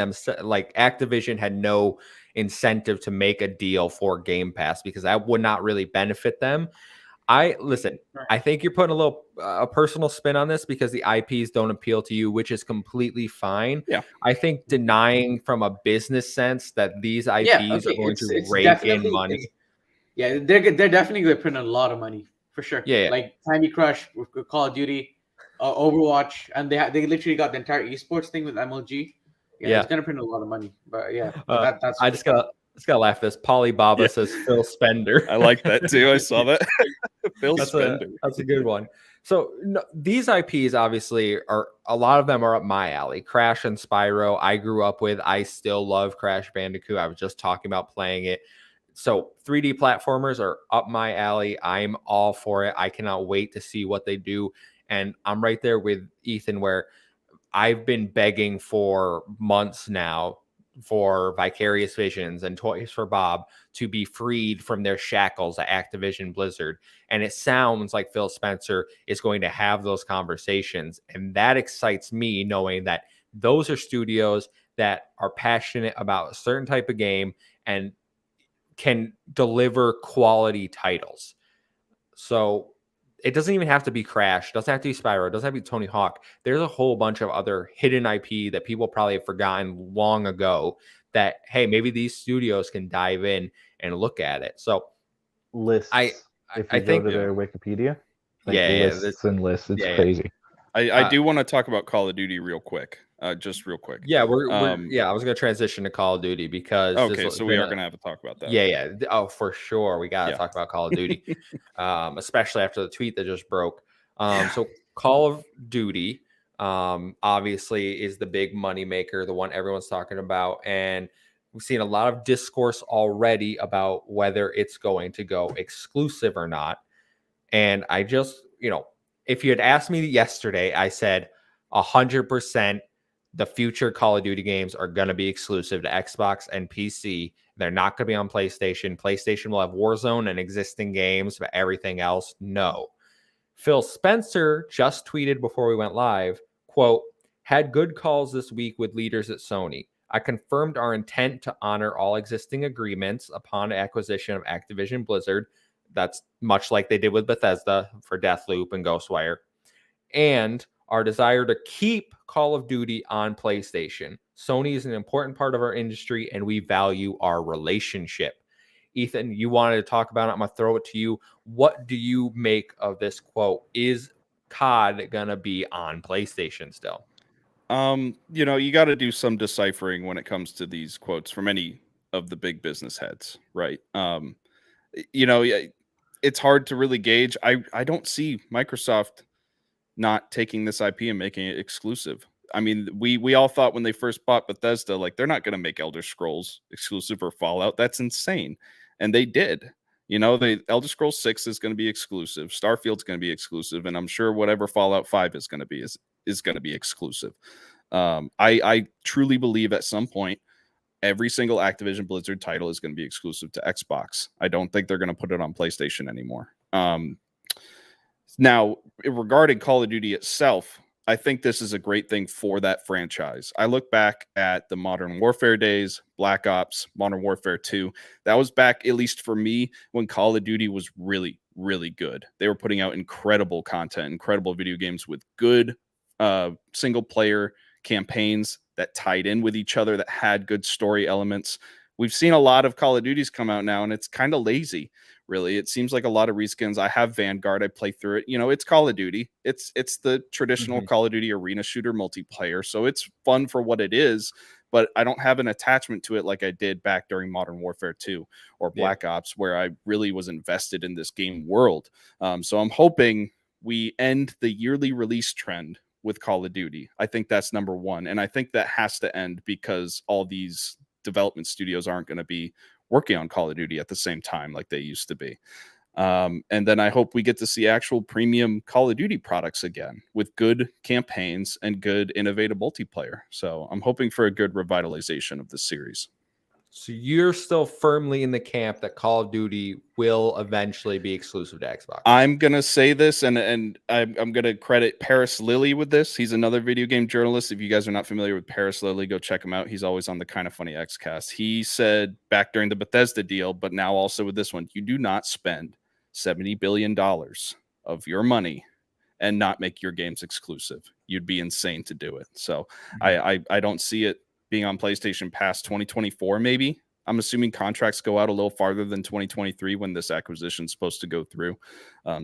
like Activision had no incentive to make a deal for Game Pass because that would not really benefit them. Listen, I think you're putting a personal spin on this because the IPs don't appeal to you, which is completely fine. Yeah. I think denying from a business sense that these IPs are going to rake in money. Yeah, they're definitely going to print a lot of money for sure. Yeah. Like Candy Crush, with Call of Duty, Overwatch, and they literally got the entire esports thing with MLG. Yeah, it's going to print a lot of money. But yeah, that's. I just gotta laugh at this. Polybaba says Phil Spender. I like that too. I saw that. Phil Spender. That's a good one. So these IPs obviously are, a lot of them are up my alley. Crash and Spyro, I grew up with. I still love Crash Bandicoot. I was just talking about playing it. So 3D platformers are up my alley. I'm all for it. I cannot wait to see what they do. And I'm right there with Ethan where I've been begging for months now for Vicarious Visions and Toys for Bob to be freed from their shackles at Activision-Blizzard. And it sounds like Phil Spencer is going to have those conversations. And that excites me knowing that those are studios that are passionate about a certain type of game and can deliver quality titles. So it doesn't even have to be Crash. It doesn't have to be Spyro. It doesn't have to be Tony Hawk. There's a whole bunch of other hidden IP that people probably have forgotten long ago that, hey, maybe these studios can dive in and look at it. So lists. If you go to their Wikipedia, lists and lists. It's crazy. I do want to talk about Call of Duty real quick. Just real quick. Yeah, I was going to transition to Call of Duty because so we are going to have to talk about that. Yeah. Oh, for sure. We got to talk about Call of Duty, especially after the tweet that just broke. So Call of Duty, obviously, is the big money maker, the one everyone's talking about. And we've seen a lot of discourse already about whether it's going to go exclusive or not. And I just, if you had asked me yesterday, I said 100% the future Call of Duty games are going to be exclusive to Xbox and PC. They're not going to be on PlayStation. PlayStation will have Warzone and existing games, but everything else, no. Phil Spencer just tweeted before we went live, quote, had good calls this week with leaders at Sony. I confirmed our intent to honor all existing agreements upon acquisition of Activision-Blizzard. That's much like they did with Bethesda for Deathloop and Ghostwire. And our desire to keep Call of Duty on PlayStation. Sony is an important part of our industry, and we value our relationship. Ethan, you wanted to talk about it. I'm going to throw it to you. What do you make of this quote? Is COD going to be on PlayStation still? You got to do some deciphering when it comes to these quotes from any of the big business heads, right? It's hard to really gauge. I don't see Microsoft not taking this IP and making it exclusive. I mean, we all thought when they first bought Bethesda, like they're not going to make Elder Scrolls exclusive or Fallout. That's insane. And they did. The Elder Scrolls 6 is going to be exclusive. Starfield's going to be exclusive. And I'm sure whatever Fallout 5 is going to be is going to be exclusive. I truly believe at some point, every single Activision Blizzard title is going to be exclusive to Xbox. I don't think they're going to put it on PlayStation anymore. Now, regarding Call of Duty itself, I think this is a great thing for that franchise. I look back at the Modern Warfare days, Black Ops, Modern Warfare 2. That was back, at least for me, when Call of Duty was really, really good. They were putting out incredible content, incredible video games with good single-player campaigns that tied in with each other, that had good story elements. We've seen a lot of Call of Duties come out now, and it's kind of lazy, really. It seems like a lot of reskins. I have Vanguard. I play through it. It's Call of Duty. It's the traditional Call of Duty arena shooter multiplayer, so it's fun for what it is, but I don't have an attachment to it like I did back during Modern Warfare 2 or Black Ops, where I really was invested in this game world. So I'm hoping we end the yearly release trend with Call of Duty. I think that's number one. And I think that has to end because all these development studios aren't going to be working on Call of Duty at the same time like they used to be. And then I hope we get to see actual premium Call of Duty products again with good campaigns and good innovative multiplayer. So I'm hoping for a good revitalization of this series. So you're still firmly in the camp that Call of Duty will eventually be exclusive to Xbox. I'm going to say this, and I'm going to credit Paris Lilly with this. He's another video game journalist. If you guys are not familiar with Paris Lilly, go check him out. He's always on the Kind of Funny Xcast. He said back during the Bethesda deal, but now also with this one, you do not spend $70 billion of your money and not make your games exclusive. You'd be insane to do it. So I don't see it being on PlayStation past 2024, maybe. I'm assuming contracts go out a little farther than 2023 when this acquisition is supposed to go through.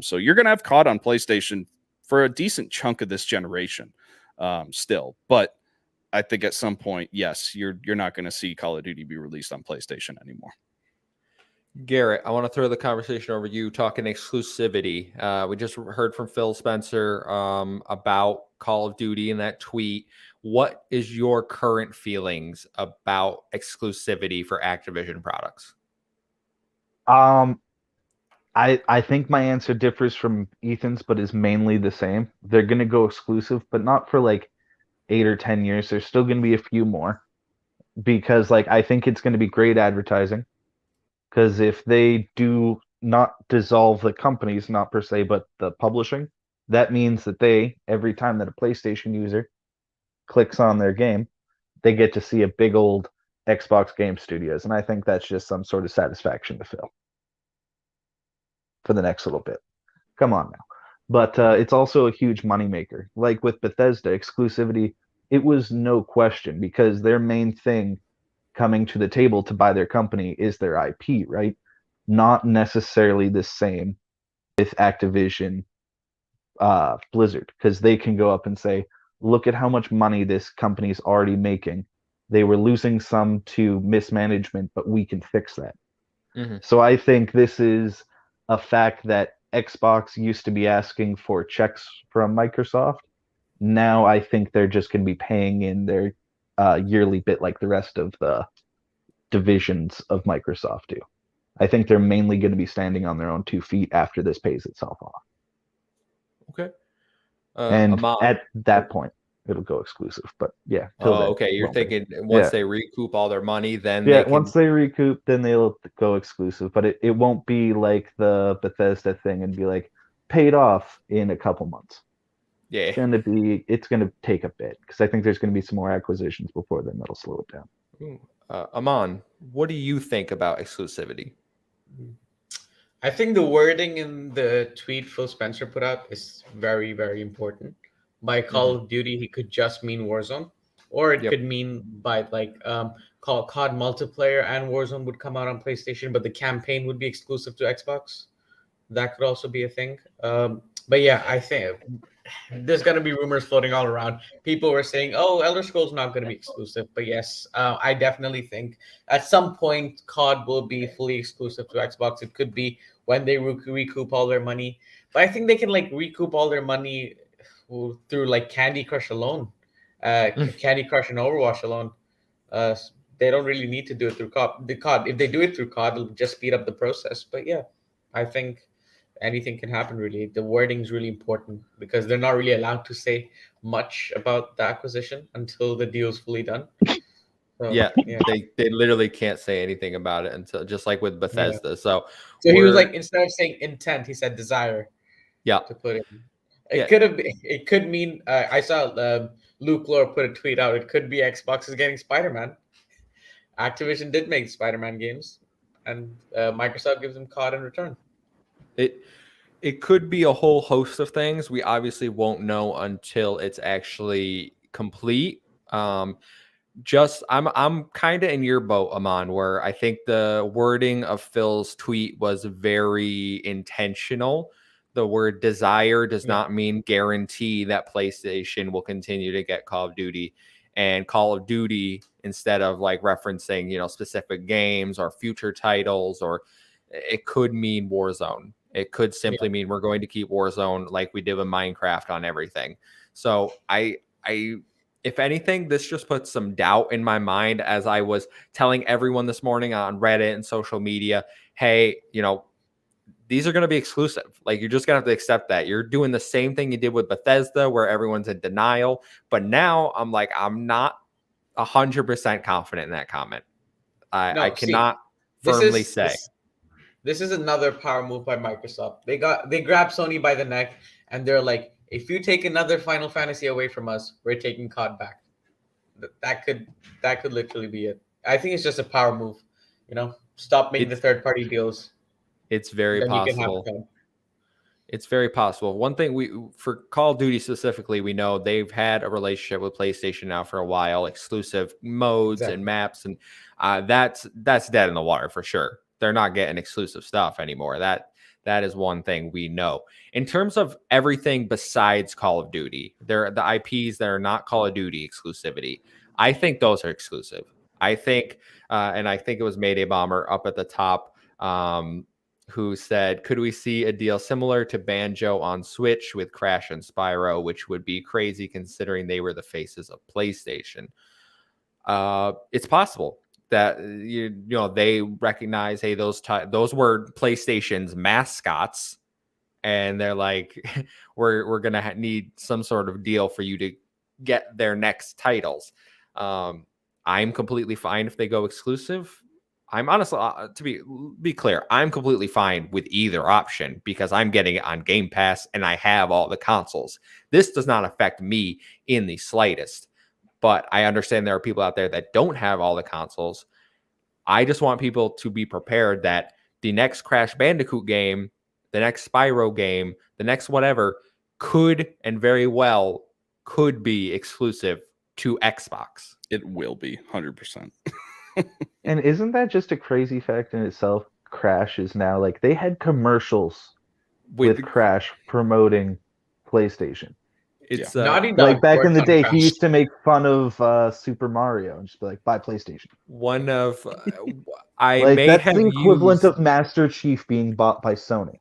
So you're going to have COD on PlayStation for a decent chunk of this generation still. But I think at some point, yes, you're not going to see Call of Duty be released on PlayStation anymore. Garrett, I want to throw the conversation over you talking exclusivity. We just heard from Phil Spencer about Call of Duty in that tweet. What is your current feelings about exclusivity for Activision products? I think my answer differs from Ethan's, but is mainly the same. They're going to go exclusive, but not for like 8 or 10 years. There's still going to be a few more because like I think it's going to be great advertising. Because if they do not dissolve the companies, not per se, but the publishing, that means that they, every time that a PlayStation user clicks on their game, they get to see a big old Xbox Game Studios. And I think that's just some sort of satisfaction to fill for the next little bit. Come on now. But it's also a huge moneymaker. Like with Bethesda, exclusivity, it was no question because their main thing coming to the table to buy their company is their IP, right? Not necessarily the same with Activision Blizzard, because they can go up and say, look at how much money this company's already making. They were losing some to mismanagement, but we can fix that. Mm-hmm. So I think this is a fact that Xbox used to be asking for checks from Microsoft. Now I think they're just going to be paying in their yearly bit like the rest of the divisions of Microsoft do. I think they're mainly going to be standing on their own 2 feet after this pays itself off. Okay. And at that point, it'll go exclusive. But yeah. Okay. You're thinking once they recoup all their money, then once they recoup, then they'll go exclusive. But it won't be like the Bethesda thing and be like paid off in a couple months. Yeah. It's gonna take a bit because I think there's gonna be some more acquisitions before then that'll slow it down. Aman, what do you think about exclusivity? I think the wording in the tweet Phil Spencer put out is very, very important. By Call of Duty, he could just mean Warzone, or it could mean by like COD multiplayer and Warzone would come out on PlayStation, but the campaign would be exclusive to Xbox. That could also be a thing. But yeah, I think there's going to be rumors floating all around. People were saying, oh, Elder Scrolls not going to be exclusive. But yes, I definitely think at some point COD will be fully exclusive to Xbox. It could be when they recoup all their money. But I think they can like recoup all their money through like Candy Crush alone. Candy Crush and Overwatch alone. They don't really need to do it through COD. If they do it through COD, it'll just speed up the process. But yeah, I think anything can happen really. The wording is really important because they're not really allowed to say much about the acquisition until the deal is fully done. So, they literally can't say anything about it until just like with Bethesda. Yeah. So he was like, instead of saying intent, he said desire. Yeah, to put it. It could mean I saw Luke Lore put a tweet out. It could be Xbox is getting Spider-Man. Activision did make Spider-Man games, and Microsoft gives them COD in return. It could be a whole host of things. We obviously won't know until it's actually complete. I'm kind of in your boat, Aman, where I think the wording of Phil's tweet was very intentional. The word desire does not mean guarantee that PlayStation will continue to get Call of Duty, and Call of Duty, instead of like referencing, specific games or future titles, or it could mean Warzone. It could simply mean we're going to keep Warzone like we did with Minecraft on everything. So if anything, this just puts some doubt in my mind as I was telling everyone this morning on Reddit and social media, hey, these are going to be exclusive. Like, you're just going to have to accept that. You're doing the same thing you did with Bethesda where everyone's in denial. But now I'm like, I'm not 100% confident in that comment. I cannot firmly say. This is another power move by Microsoft. They grabbed Sony by the neck and they're like, if you take another Final Fantasy away from us, we're taking COD back. That could literally be it. I think it's just a power move. Stop making the third-party deals. It's very possible. It's very possible. One thing for Call of Duty specifically, we know they've had a relationship with PlayStation now for a while, exclusive modes and maps, and that's dead in the water for sure. They're not getting exclusive stuff anymore. That is one thing we know. In terms of everything besides Call of Duty, the IPs that are not Call of Duty exclusivity, I think those are exclusive. I think, and I think it was Mayday Bomber up at the top, who said, could we see a deal similar to Banjo on Switch with Crash and Spyro, which would be crazy considering they were the faces of PlayStation? It's possible that they recognize, hey, those were PlayStation's mascots, and they're like, we're gonna need some sort of deal for you to get their next titles. I'm completely fine if they go exclusive. I'm honestly, to be clear, I'm completely fine with either option because I'm getting it on Game Pass and I have all the consoles. This does not affect me in the slightest. But I understand there are people out there that don't have all the consoles. I just want people to be prepared that the next Crash Bandicoot game, the next Spyro game, the next whatever could and very well could be exclusive to Xbox. It will be 100%. And isn't that just a crazy fact in itself? Crash is now like they had commercials with Crash promoting PlayStation. It's Naughty Dog like back in the day, Crash. he used to make fun of Super Mario and just be like, "Buy PlayStation." One of I like may that's have the equivalent used... of Master Chief being bought by Sony.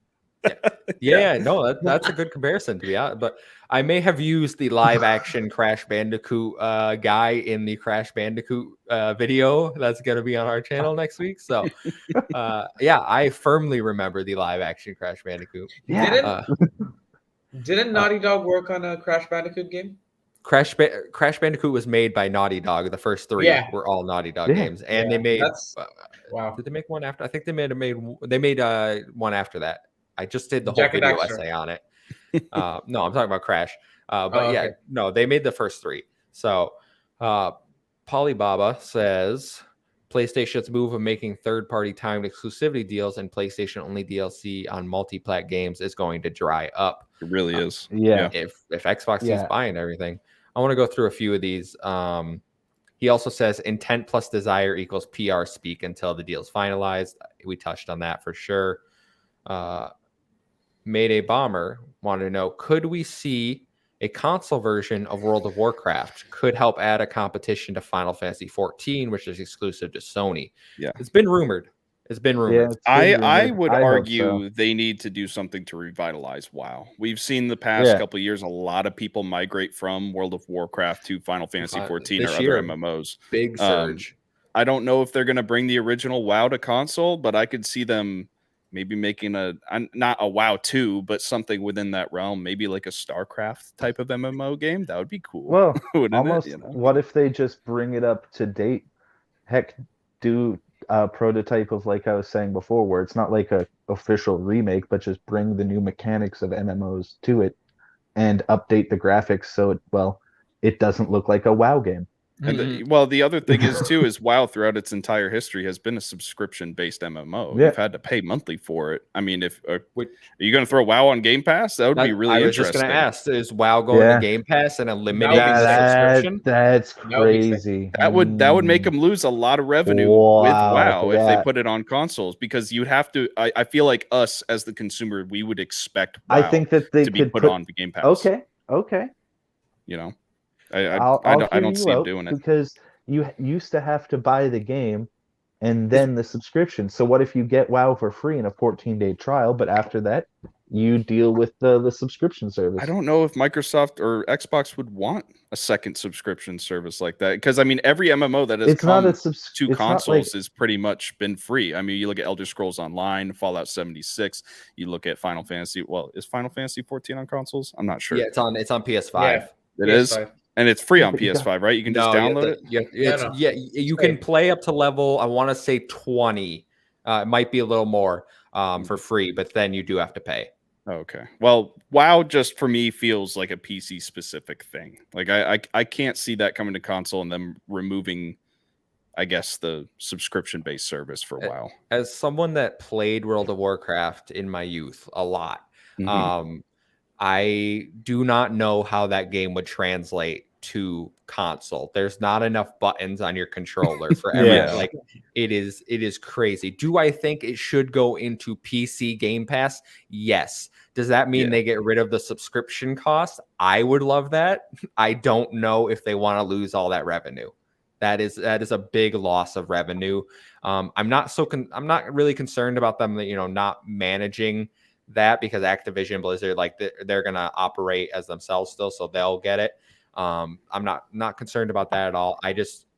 Yeah, no, that's a good comparison to be honest. But I may have used the live action Crash Bandicoot guy in the Crash Bandicoot video that's going to be on our channel next week. So, I firmly remember the live action Crash Bandicoot. Yeah. Didn't Naughty Dog work on a Crash Bandicoot game? Crash Bandicoot was made by Naughty Dog. The first three were all Naughty Dog games, and they made. Wow. Did they make one after? I think they made one after that. I just did the whole Jacket video Extra. essay on it. No, I'm talking about Crash. No, they made the first three. So, Polybaba says PlayStation's move of making third-party timed exclusivity deals and PlayStation-only DLC on multi-plat games is going to dry up. It really is. If Xbox is buying everything. I want to go through a few of these. He also says intent plus desire equals PR speak until the deal's finalized. We touched on that for sure. Mayday Bomber wanted to know, could we see a console version of World of Warcraft? Could help add a competition to Final Fantasy 14, which is exclusive to Sony. Yeah. It's been rumored. I would argue they need to do something to revitalize WoW. We've seen the past couple of years a lot of people migrate from World of Warcraft to Final Fantasy 14 or other MMOs. Big surge. I don't know if they're going to bring the original WoW to console, but I could see them maybe making not a WoW 2, but something within that realm, maybe like a StarCraft type of MMO game. That would be cool. Well, almost. What if they just bring it up to date? Heck, do a prototype of, like I was saying before, where it's not like a official remake, but just bring the new mechanics of MMOs to it and update the graphics so it doesn't look like a WoW game. And the other thing is WoW throughout its entire history has been a subscription-based MMO. You've had to pay monthly for it. I mean, are you going to throw WoW on Game Pass? That would be really interesting. I was just going to ask: is WoW going to Game Pass and eliminating the subscription? That's crazy. That would make them lose a lot of revenue with WoW if they put it on consoles, because you'd have to. I feel like us as the consumer, we would expect WoW I think that they to be could put on the Game Pass. Okay. You know. I don't see them doing it because you used to have to buy the game and then the subscription. So what if you get WoW for free in a 14-day trial, but after that you deal with the subscription service? I don't know if Microsoft or Xbox would want a second subscription service like that, because I mean every MMO that has It's not come a to it's not like consoles has pretty much been free. I mean, you look at Elder Scrolls Online, Fallout 76, you look at Final Fantasy. Well, is Final Fantasy 14 on consoles? I'm not sure. Yeah, it's on PS5. Yeah, It is, PS5. and it's free Yeah, on but you got- PS5, right? You can just No, download it. No. You It's can play up to level, I want to say 20. It might be a little more for free, but then you do have to pay. Okay. Well, WoW just for me feels like a PC specific thing. Like I can't see that coming to console and them removing, I guess, the subscription based service for WoW. As someone that played World of Warcraft in my youth a lot, Mhm. I do not know how that game would translate to console. There's not enough buttons on your controller for every Yeah. like it is crazy. Do I think it should go into PC Game Pass? Yes. Does that mean Yeah. they get rid of the subscription cost? I would love that. I don't know if they want to lose all that revenue. That is a big loss of revenue. I'm not really concerned about them, not managing that, because Activision-Blizzard, like they're gonna operate as themselves still, so they'll get it. I'm not concerned about that at all. I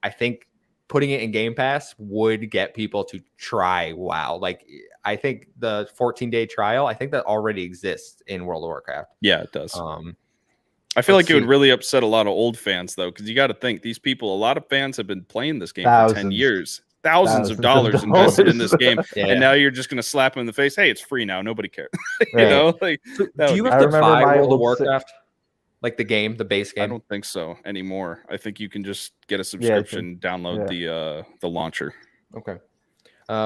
think putting it in Game Pass would get people to try WoW. Like I think the 14-day trial, I think that already exists in World of Warcraft. Yeah, it does. I feel like let's it would see. really upset a lot of old fans though, because you got to think these people. A lot of fans have been playing this game for 10 Thousands. years, thousands Thousands of of dollars invested in this dollars. game, Yeah. and now you're just gonna slap them in the face. Hey, it's free now. Nobody cares. You Right. know, like So that do would you be have I to remember buy my World of old Warcraft? Like the base I game? don't think so anymore. I think you can just get a subscription, download the launcher. Okay.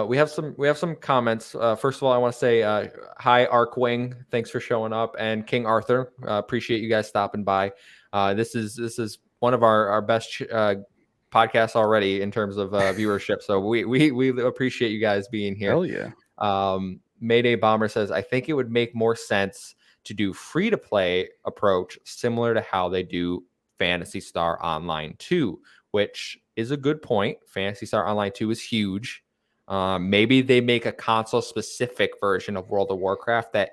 We have some comments. First of all, I want to say hi, Arkwing. Thanks for showing up, and King Arthur. Appreciate you guys stopping by. This is one of our best podcasts already in terms of viewership. So we appreciate you guys being here. Hell yeah. Mayday Bomber says, I think it would make more sense to do free to play approach similar to how they do Phantasy Star Online 2, which is a good point. Phantasy Star Online 2 is huge. Maybe they make a console specific version of World of Warcraft that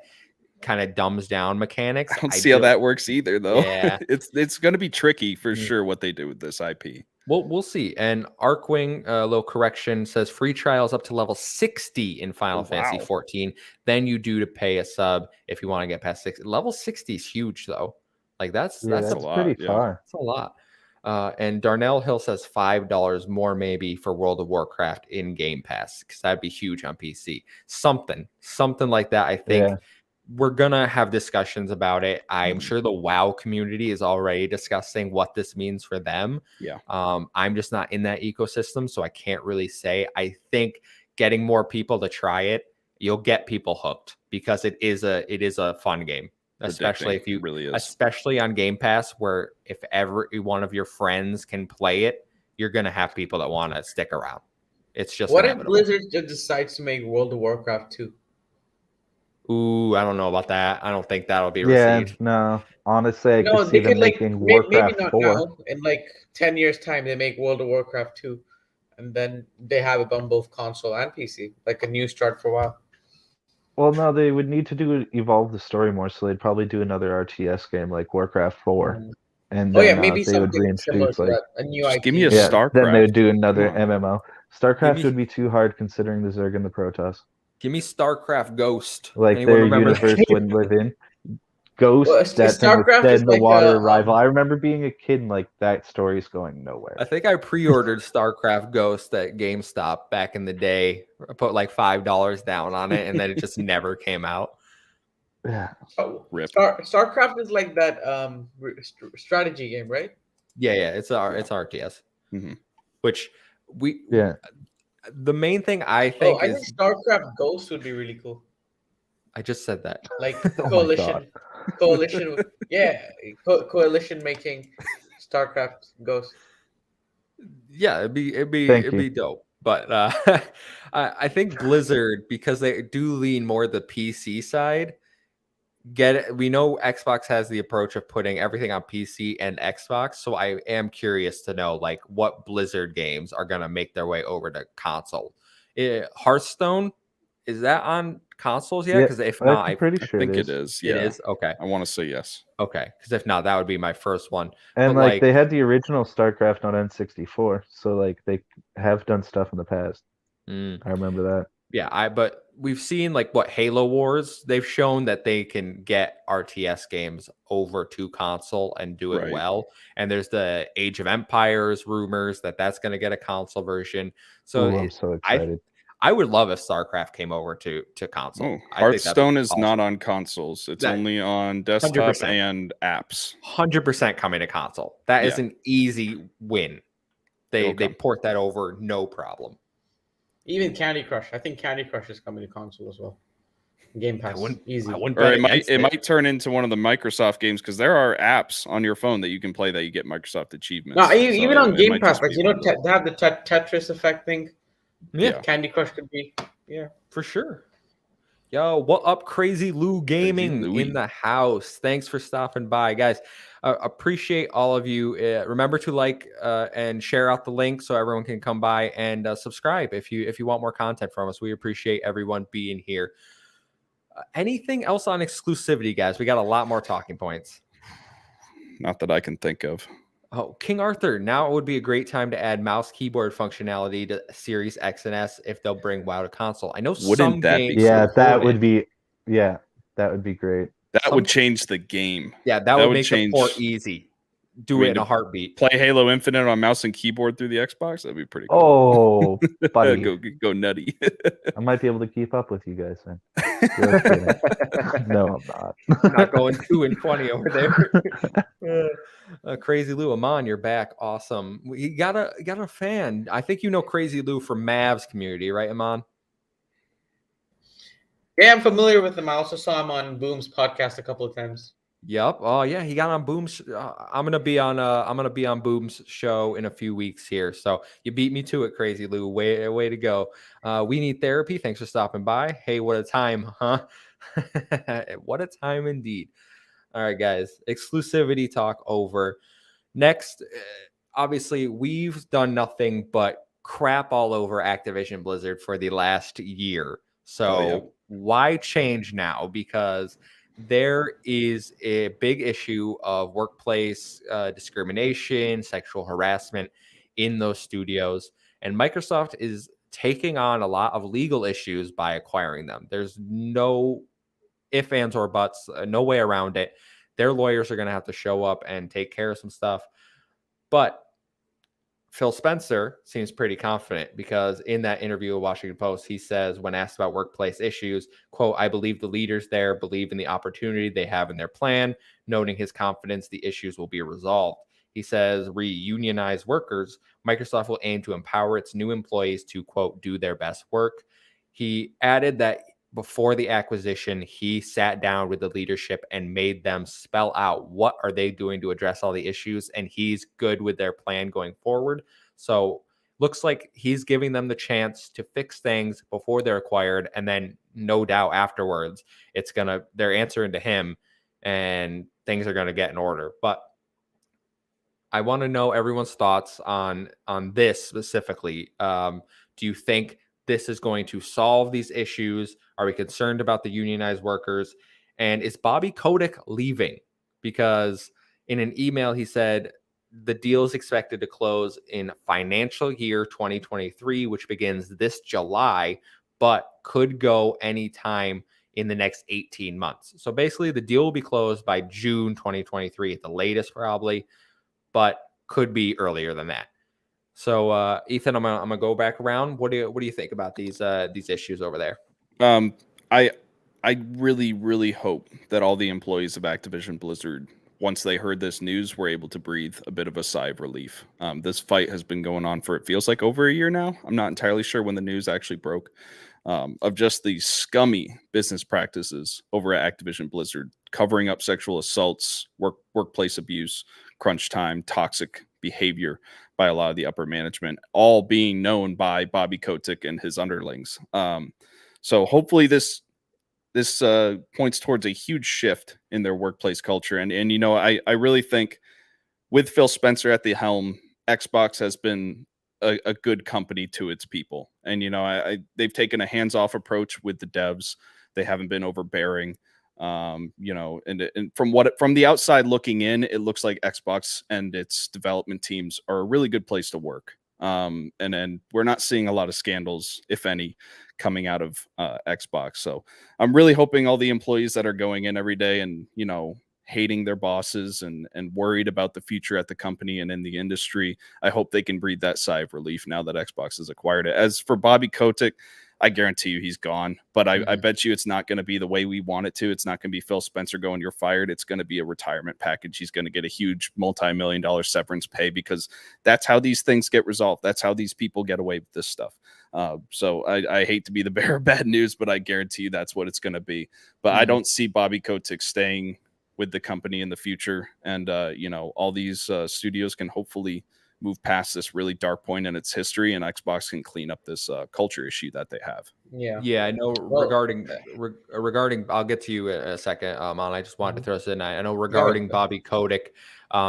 kind of dumbs down mechanics. I don't see how that works either, though. Yeah. it's going to be tricky for sure what they do with this IP. Well, we'll see. And Arkwing, little correction, says free trials up to level 60 in Final Fantasy 14. Then you do to pay a sub if you want to get past 60. Level 60 is huge, though. Like that's that's a lot, pretty far. That's a lot. And Darnell Hill says $5 more maybe for World of Warcraft in Game Pass, because that'd be huge on PC. Something like that. I think we're gonna have discussions about it. I'm sure the WoW community is already discussing what this means for them. Yeah. I'm just not in that ecosystem, so I can't really say. I think getting more people to try it, you'll get people hooked, because it is a fun game. Especially if you really is. Especially on Game Pass, where if every one of your friends can play it, you're gonna have people that want to stick around. It's just what if inevitable. Blizzard just decides to make World of Warcraft 2? Ooh, I don't know about that. I don't think that'll be Yeah, received. no. Honestly, I No, could see they them could like making maybe Warcraft not 4. now. In like 10 years' time, they make World of Warcraft 2, and then they have it on both console and PC, like a new start for a while. Well, no, they would need to evolve the story more, so they'd probably do another RTS game like Warcraft 4, and Oh then yeah, maybe they would something similar reintroduce to like that, a new Just IP. give me a then they would StarCraft. do another Come on. MMO. StarCraft me- would be too hard considering the Zerg and the Protoss. Give me StarCraft Ghost. Like Anyone their remember that universe game? wouldn't live in. Ghost, Well, that thing with StarCraft Dead is in the like Water a, rival. I remember being a kid and like that story's going nowhere. I think I pre-ordered StarCraft Ghost at GameStop back in the day. I put like $5 down on it, and then it just never came out. Yeah. oh, Rip. StarCraft is like that strategy game, right? Yeah, it's RTS. Mhm. Which Yeah. the main thing I think I is think StarCraft Ghost would be really cool. I just said that. Like Oh my coalition, yeah, coalition making StarCraft Ghost. Yeah, it'd be Thank you. dope. But I think Blizzard, because they do lean more the PC side, we know Xbox has the approach of putting everything on PC and Xbox, so I am curious to know like what Blizzard games are gonna make their way over to console. Hearthstone, is that on consoles yet? Yeah, Because if not, I'm pretty I sure think it it is. is. it Yeah, is okay. I want to say yes. Okay, because if not, that would be my first one. And But like they had the original StarCraft on N64, so like they have done stuff in the past. mm, I remember that. yeah, but we've seen like what Halo Wars, they've shown that they can get RTS games over to console and do it Right. well. And there's the Age of Empires rumors that that's going to get a console version. So Ooh, I'm so I excited. I would love if StarCraft came over to console. Oh, I think that'd be Hearthstone is awesome. not on consoles. It's That- only on desktop 100%. and apps. 100% coming to console. That is Yeah. an easy win. They It'll come. port that over, no problem. Even Candy Crush. I think Candy Crush is coming to console as well. Game Pass. Easy. I wouldn't Or bet it might against it might turn into one of the Microsoft games because there are apps on your phone that you can play that you get Microsoft achievements. No, So even on it Game might Pass, just like be you know, one of those. they have the Tetris effect thing. Yeah, Candy Crush could be. Yeah. for sure. Yo, what up, Crazy Lou Gaming Louie. in the house? Thanks for stopping by, guys. Appreciate all of you. Remember to like and share out the link so everyone can come by and subscribe if you want more content from us. We appreciate everyone being here. Anything else on exclusivity, guys? We got a lot more talking points. Not that I can think of. Oh, King Arthur. Now it would be a great time to add mouse keyboard functionality to Series X and S if they'll bring WoW to console. I know Wouldn't some that be games. Yeah, support that it. would be. Yeah, that would be great. That Some- would change the game. Yeah, that that would would make the port change- easy. Do I mean, it in a to heartbeat. Play Halo Infinite on mouse and keyboard through the Xbox. That'd be pretty cool. Oh, buddy, go nutty. I might be able to keep up with you guys then. You're kidding. No, I'm not. Not going 2-20 over there. Crazy Lou, Amon, you're back. Awesome. We got a fan. I think you know Crazy Lou from Mavs community, right, Amon? Yeah, I'm familiar with him. I also saw him on Boom's podcast a couple of times. Yep. Oh yeah, he got on Boom's. I'm gonna be on Boom's show in a few weeks here. So you beat me to it, Crazy Lou. Way to go. We need therapy. Thanks for stopping by. Hey, what a time, huh? What a time indeed. All right, guys. Exclusivity talk over. Next, obviously, we've done nothing but crap all over Activision Blizzard for the last year. So why change now? Because there is a big issue of workplace discrimination, sexual harassment in those studios. And Microsoft is taking on a lot of legal issues by acquiring them. There's no ifs, ands, or buts, no way around it. Their lawyers are going to have to show up and take care of some stuff. But Phil Spencer seems pretty confident because in that interview with Washington Post, he says when asked about workplace issues, quote, "I believe the leaders there believe in the opportunity they have in their plan," noting his confidence the issues will be resolved. He says, "Reunionize workers. Microsoft will aim to empower its new employees to, quote, do their best work." He added that before the acquisition, he sat down with the leadership and made them spell out what are they doing to address all the issues, and he's good with their plan going forward. So looks like he's giving them the chance to fix things before they're acquired, and then no doubt afterwards they're answering to him and things are gonna get in order. But I want to know everyone's thoughts on this specifically. Do you think this is going to solve these issues? Are we concerned about the unionized workers? And is Bobby Kotick leaving? Because in an email, he said the deal is expected to close in financial year 2023, which begins this July, but could go anytime in the next 18 months. So basically, the deal will be closed by June 2023 at the latest, probably, but could be earlier than that. So, Ethan, I'm gonna go back around. What do you think about these issues over there? I really hope that all the employees of Activision Blizzard, once they heard this news, were able to breathe a bit of a sigh of relief. This fight has been going on for, it feels like, over a year now. I'm not entirely sure when the news actually broke, of just the scummy business practices over at Activision Blizzard, covering up sexual assaults, workplace abuse, crunch time, toxic behavior by a lot of the upper management, all being known by Bobby Kotick and his underlings. So hopefully this this points towards a huge shift in their workplace culture. And I really think with Phil Spencer at the helm, Xbox has been a good company to its people. And they've taken a hands-off approach with the devs. They haven't been overbearing. And from the outside looking in, it looks like Xbox and its development teams are a really good place to work. And then we're not seeing a lot of scandals, if any, coming out of Xbox. So I'm really hoping all the employees that are going in every day and hating their bosses and worried about the future at the company and in the industry, I hope they can breathe that sigh of relief now that Xbox has acquired it. As for Bobby Kotick, I guarantee you he's gone, but I bet you it's not going to be the way we want it to. It's not going to be Phil Spencer going, "You're fired." It's going to be a retirement package. He's going to get a huge multi-million-dollar severance pay, because that's how these things get resolved. That's how these people get away with this stuff. So I hate to be the bearer of bad news, but I guarantee you that's what it's going to be. But I don't see Bobby Kotick staying with the company in the future. And, all these studios can hopefully move past this really dark point in its history, and Xbox can clean up this culture issue that they have. Yeah, I know. Regarding I'll get to you in a second, I just wanted to throw this in. I know regarding Bobby Kotick,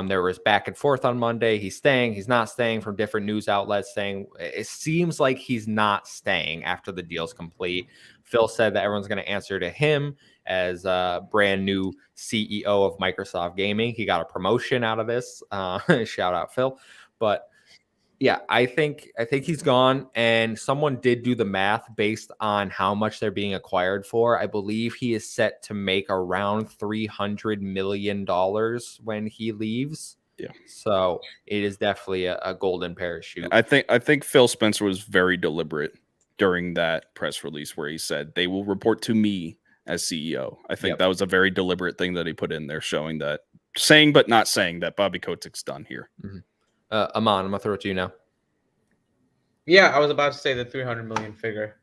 there was back and forth on Monday. He's staying, he's not staying, from different news outlets saying it seems like he's not staying after the deal's complete. Phil said that everyone's going to answer to him as a brand new CEO of Microsoft Gaming. He got a promotion out of this. Shout out, Phil. But yeah, I think he's gone, and someone did do the math based on how much they're being acquired for. I believe he is set to make around $300 million when he leaves. Yeah. So it is definitely a golden parachute. I think Phil Spencer was very deliberate during that press release where he said they will report to me as CEO. I think that was a very deliberate thing that he put in there, saying but not saying that Bobby Kotick's done here. Mm-hmm. Aman, I'm gonna throw it to you now. Yeah, I was about to say the $300 million figure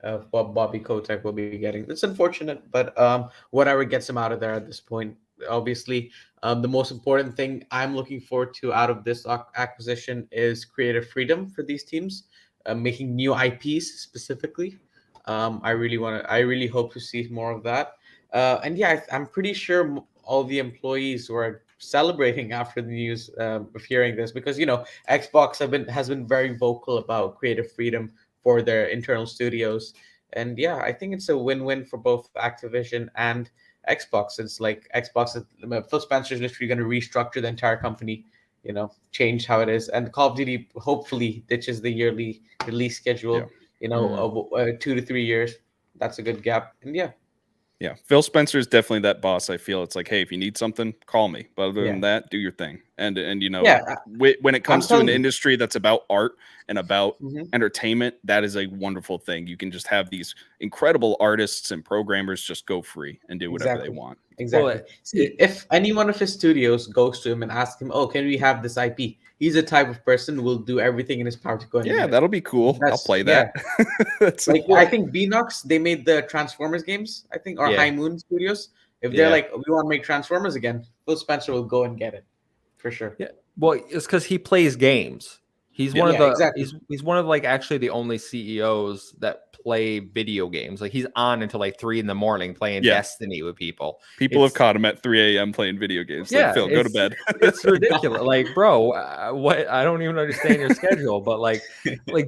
of what Bobby Kotick will be getting. It's unfortunate, but whatever gets him out of there at this point. Obviously, the most important thing I'm looking forward to out of this acquisition is creative freedom for these teams, making new IPs specifically. I really hope to see more of that. And yeah, I'm pretty sure all the employees were celebrating after the news of hearing this, because Xbox has been very vocal about creative freedom for their internal studios. And yeah, I think it's a win-win for both Activision and Xbox. It's like Phil Spencer is literally going to restructure the entire company, change how it is. And Call of Duty hopefully ditches the yearly release schedule, 2 to 3 years. That's a good gap. And yeah, Phil Spencer is definitely that boss. I feel it's like, hey, if you need something, call me. But other than that, do your thing. And when it comes to an industry that's about art and about entertainment, that is a wonderful thing. You can just have these incredible artists and programmers just go free and do whatever they want. Exactly. Well, if any one of his studios goes to him and asks him, "Oh, can we have this IP?" He's the type of person who will do everything in his power to go. Yeah, that'll be cool. I'll play that. Yeah. I think Beanox, they made the Transformers games, I think, or High Moon Studios. If they're like, we want to make Transformers again, Phil Spencer will go and get it for sure. Yeah. Well, it's because he plays games. He's one of the he's one of actually the only CEOs that play video games. Like, he's on until 3 a.m. playing Destiny with people. People have caught him at 3 a.m. playing video games. Yeah, like, Phil, go to bed. It's ridiculous. Like, bro, what? I don't even understand your schedule. But like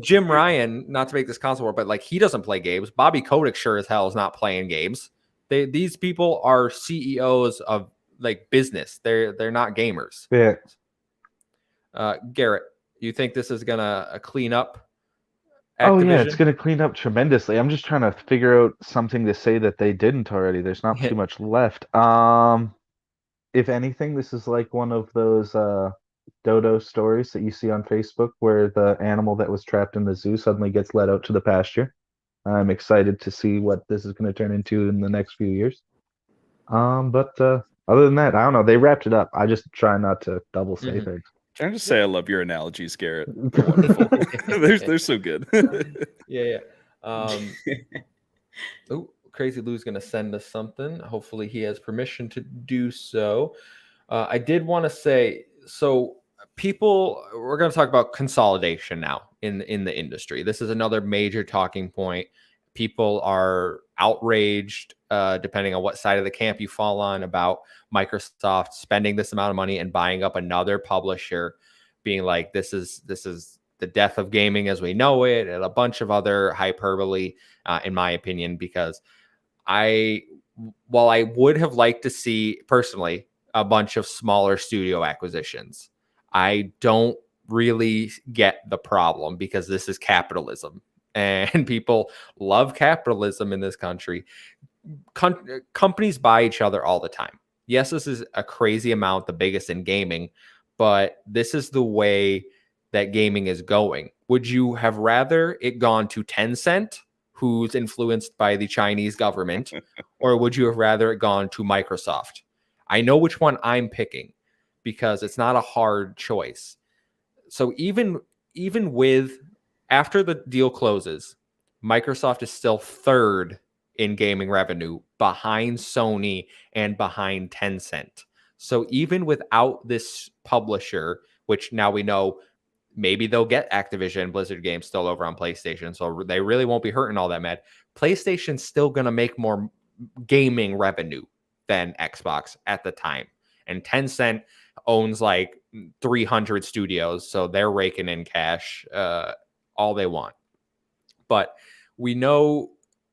Jim Ryan, not to make this console war, but he doesn't play games. Bobby Kotick sure as hell is not playing games. These people are CEOs of business. They're not gamers. Yeah. Garrett, you think this is gonna clean up Activision? Oh yeah, it's gonna clean up tremendously. I'm just trying to figure out something to say that they didn't already. There's not too much left. If anything, this is like one of those dodo stories that you see on Facebook where the animal that was trapped in the zoo suddenly gets let out to the pasture. I'm excited to see what this is going to turn into in the next few years. But other than that, I don't know. They wrapped it up. I just try not to double say things. Can I just say I love your analogies, Garrett? They're wonderful. they're so good. Yeah. Crazy Lou's going to send us something. Hopefully he has permission to do so. I did want to say, so we're going to talk about consolidation now in the industry. This is another major talking point. people are outraged, depending on what side of the camp you fall on, about Microsoft spending this amount of money and buying up another publisher, being like, this is the death of gaming as we know it, and a bunch of other hyperbole, in my opinion, because while I would have liked to see personally a bunch of smaller studio acquisitions, I don't really get the problem, because this is capitalism and people love capitalism in this country. Companies buy each other all the time. Yes, this is a crazy amount, the biggest in gaming, but this is the way that gaming is going. Would you have rather it gone to Tencent, who's influenced by the Chinese government, or would you have rather it gone to Microsoft? I know which one I'm picking, because it's not a hard choice. So even with, after the deal closes, Microsoft is still third in gaming revenue, behind Sony and behind Tencent. So even without this publisher, which now we know maybe they'll get Activision-Blizzard games still over on PlayStation, so they really won't be hurting all that mad. PlayStation's still going to make more gaming revenue than Xbox at the time. And Tencent owns like 300 studios, so they're raking in cash all they want. But we know,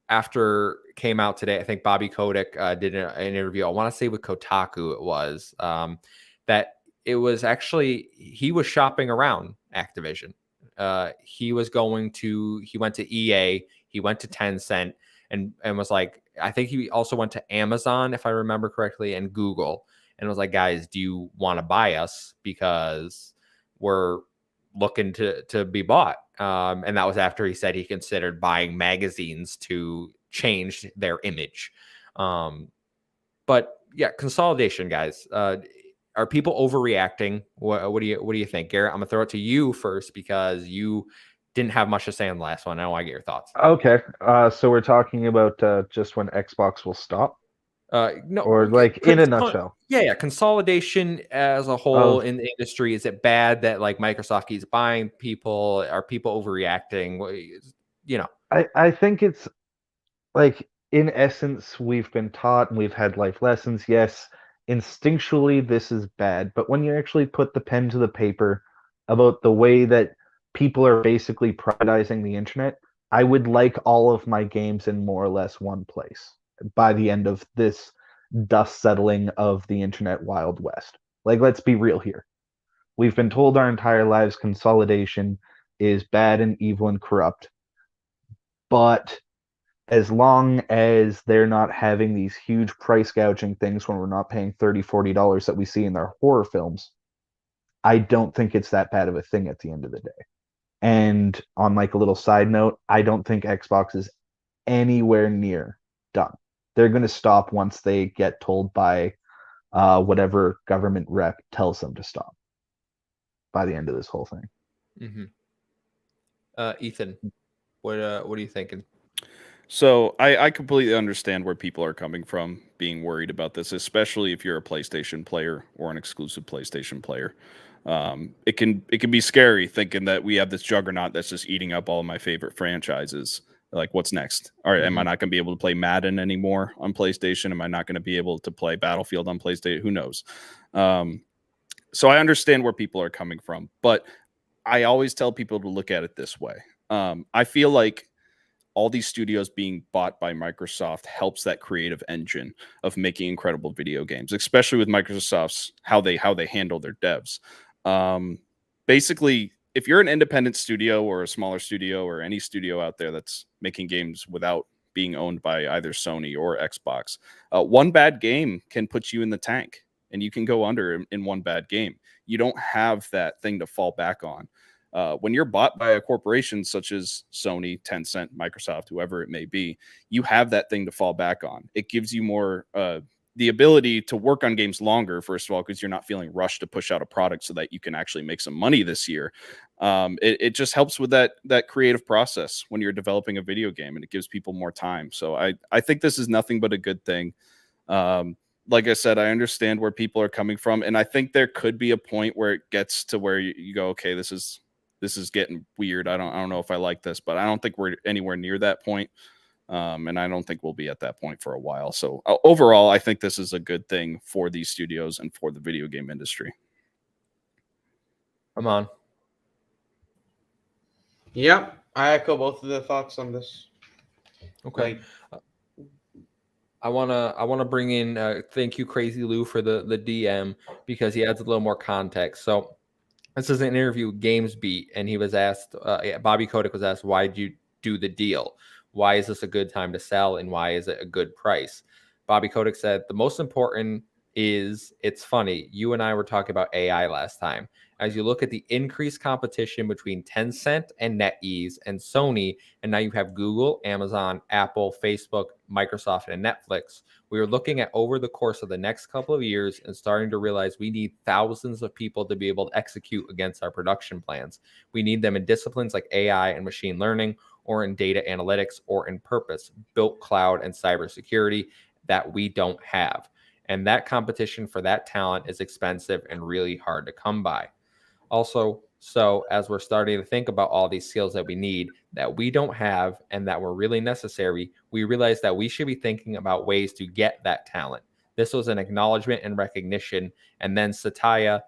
after came out today, I think Bobby Kotick did an interview, I want to say with Kotaku it was, that it was actually, he was shopping around Activision. He went to EA, he went to Tencent, and was like, I think he also went to Amazon, if I remember correctly, and Google, and was like, guys, do you want to buy us? Because we're looking to be bought. And that was after he said he considered buying magazines to change their image. But yeah, consolidation, guys. Are people overreacting? What do you think, Garrett? I'm gonna throw it to you first, because you didn't have much to say on the last one. I want to get your thoughts. Okay, so we're talking about just when Xbox will stop, No, or like in a nutshell. Yeah, consolidation as a whole in the industry. Is it bad that like Microsoft keeps buying people? Are people overreacting? You know, I think it's like, in essence, we've been taught and we've had life lessons. Yes, instinctually this is bad, but when you actually put the pen to the paper about the way that people are basically privatizing the internet, I would like all of my games in more or less one place by the end of this dust settling of the internet Wild West. Like, let's be real here. We've been told our entire lives consolidation is bad and evil and corrupt. But as long as they're not having these huge price gouging things when we're not paying $30, $40 that we see in their horror films, I don't think it's that bad of a thing at the end of the day. And on like a little side note, I don't think Xbox is anywhere near done. They're going to stop once they get told by whatever government rep tells them to stop by the end of this whole thing. Mm-hmm. Ethan, what are you thinking? So I completely understand where people are coming from, being worried about this, especially if you're a PlayStation player or an exclusive PlayStation player. It can be scary thinking that we have this juggernaut that's just eating up all of my favorite franchises. Like, what's next? All right, am I not going to be able to play Madden anymore on PlayStation? Am I not going to be able to play Battlefield on PlayStation? Who knows? So I understand where people are coming from, but I always tell people to look at it this way. I feel like all these studios being bought by Microsoft helps that creative engine of making incredible video games, especially with Microsoft's how they handle their devs. Basically, if you're an independent studio or a smaller studio or any studio out there that's making games without being owned by either Sony or Xbox, one bad game can put you in the tank and you can go under in one bad game. You don't have that thing to fall back on. When you're bought by a corporation such as Sony, Tencent, Microsoft, whoever it may be, you have that thing to fall back on. It gives you more the ability to work on games longer, first of all, because you're not feeling rushed to push out a product so that you can actually make some money this year. It just helps with that creative process when you're developing a video game, and it gives people more time. So I think this is nothing but a good thing. Like I said, I understand where people are coming from, and I think there could be a point where it gets to where you go, okay, this is getting weird. I don't know if I like this, but I don't think we're anywhere near that point. And I don't think we'll be at that point for a while. So overall, I think this is a good thing for these studios and for the video game industry. Come on. Yep, I echo both of the thoughts on this. Okay. I wanna bring in thank you, Crazy Lou, for the DM, because he adds a little more context. So this is an interview with GamesBeat, and he was asked, Bobby Kotick was asked, why did you do the deal? Why is this a good time to sell, and why is it a good price? Bobby Kotick said, the most important is, it's funny. You and I were talking about AI last time. As you look at the increased competition between Tencent and NetEase and Sony, and now you have Google, Amazon, Apple, Facebook, Microsoft, and Netflix, we are looking at over the course of the next couple of years and starting to realize we need thousands of people to be able to execute against our production plans. We need them in disciplines like AI and machine learning, or in data analytics, or in purpose-built cloud and cybersecurity that we don't have. And that competition for that talent is expensive and really hard to come by. Also, so as we're starting to think about all these skills that we need, that we don't have, and that were really necessary, we realized that we should be thinking about ways to get that talent. This was an acknowledgement and recognition. And then Satya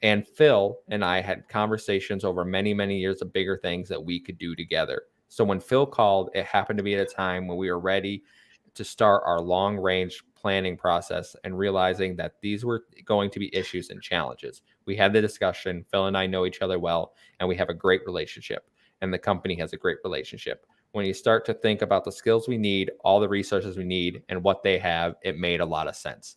and Phil and I had conversations over many, many years of bigger things that we could do together. So when Phil called, it happened to be at a time when we were ready to start our long range planning process and realizing that these were going to be issues and challenges. We had the discussion. Phil and I know each other well, and we have a great relationship, and the company has a great relationship. When you start to think about the skills we need, all the resources we need, and what they have, it made a lot of sense.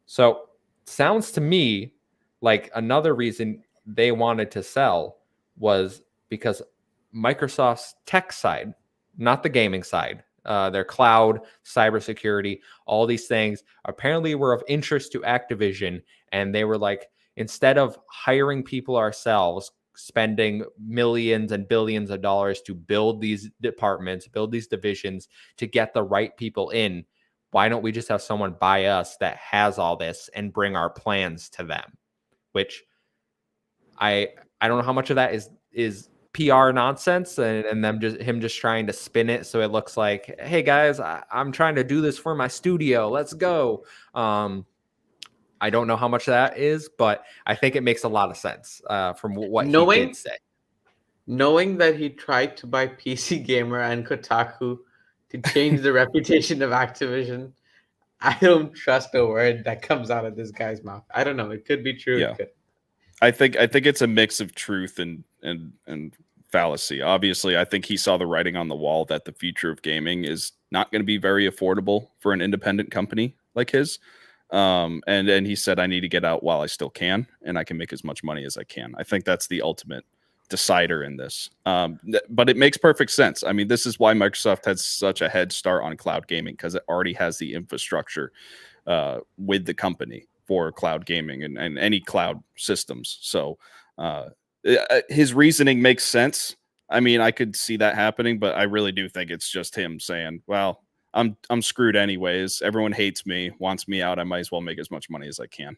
So sounds to me like another reason they wanted to sell was because Microsoft's tech side, not the gaming side, their cloud, cybersecurity, all these things apparently were of interest to Activision. And they were like, instead of hiring people ourselves, spending millions and billions of dollars to build these departments, build these divisions to get the right people in, why don't we just have someone buy us that has all this and bring our plans to them? Which I don't know how much of that is PR nonsense and him just trying to spin it so it looks like, hey guys, I'm trying to do this for my studio. Let's go. I don't know how much that is, but I think it makes a lot of sense from what he did say. Knowing that he tried to buy PC Gamer and Kotaku to change the reputation of Activision, I don't trust a word that comes out of this guy's mouth. I don't know. It could be true. Yeah. I think it's a mix of truth and fallacy. Obviously, I think he saw the writing on the wall that the future of gaming is not going to be very affordable for an independent company like his. And he said, I need to get out while I still can, and I can make as much money as I can. I think that's the ultimate decider in this. But it makes perfect sense. I mean, this is why Microsoft has such a head start on cloud gaming, because it already has the infrastructure with the company for cloud gaming and any cloud systems. So his reasoning makes sense. I mean, I could see that happening, but I really do think it's just him saying, well, I'm screwed anyways. Everyone hates me, wants me out. I might as well make as much money as I can.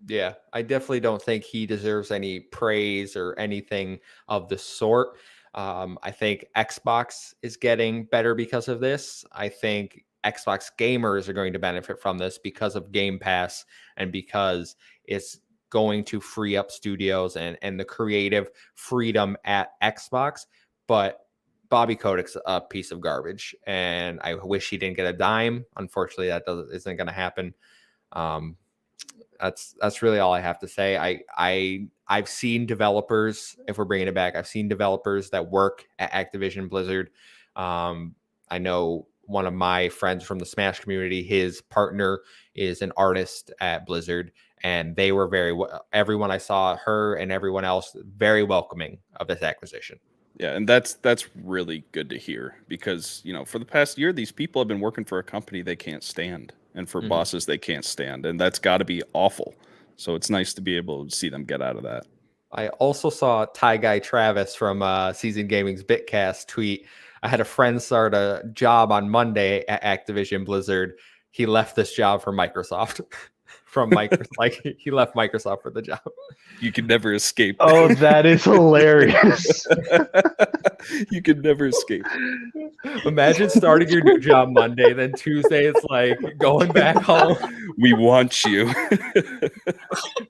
Yeah, I definitely don't think he deserves any praise or anything of the sort. I think Xbox is getting better because of this. I think Xbox gamers are going to benefit from this because of Game Pass and because it's going to free up studios and the creative freedom at Xbox. But Bobby Kotick's a piece of garbage, and I wish he didn't get a dime. Unfortunately, that isn't going to happen. That's really all I have to say. I've seen developers, if we're bringing it back, I've seen developers that work at Activision-Blizzard. I know one of my friends from the Smash community, his partner is an artist at Blizzard, and they were everyone I saw, her and everyone else, very welcoming of this acquisition. Yeah, and that's really good to hear, because, you know, for the past year, these people have been working for a company they can't stand and for bosses they can't stand, and that's got to be awful. So it's nice to be able to see them get out of that. I also saw Ty Guy Travis from Season Gaming's Bitcast tweet. I had a friend start a job on Monday at Activision Blizzard. He left this job for Microsoft from Microsoft. Like he left Microsoft for the job. You can never escape. Oh, that is hilarious. You can never escape. Imagine starting your new job Monday, then Tuesday it's like going back home. We want you.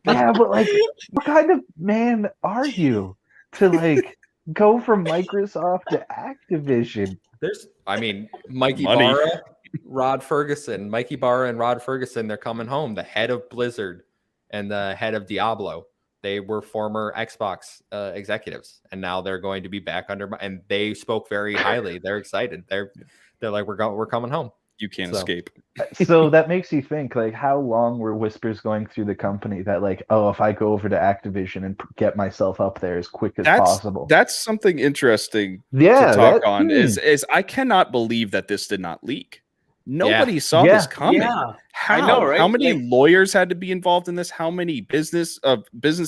Yeah, but like, what kind of man are you to like go from Microsoft to Activision? Mikey Money. Barra, Rod Ferguson, Mikey Barra and Rod Ferguson, they're coming home. The head of Blizzard and the head of Diablo. They were former Xbox executives, and now they're going to be back under. And they spoke very highly. They're excited. They're like, we're coming home. You can't escape. So that makes you think, like, how long were whispers going through the company that, like, oh, if I go over to Activision and get myself up there as quick as possible? That's something interesting Yeah, to talk on. Is I cannot believe that this did not leak. Nobody saw this coming. Yeah. How? I know, right? How many Like- lawyers had to be involved in this? How many business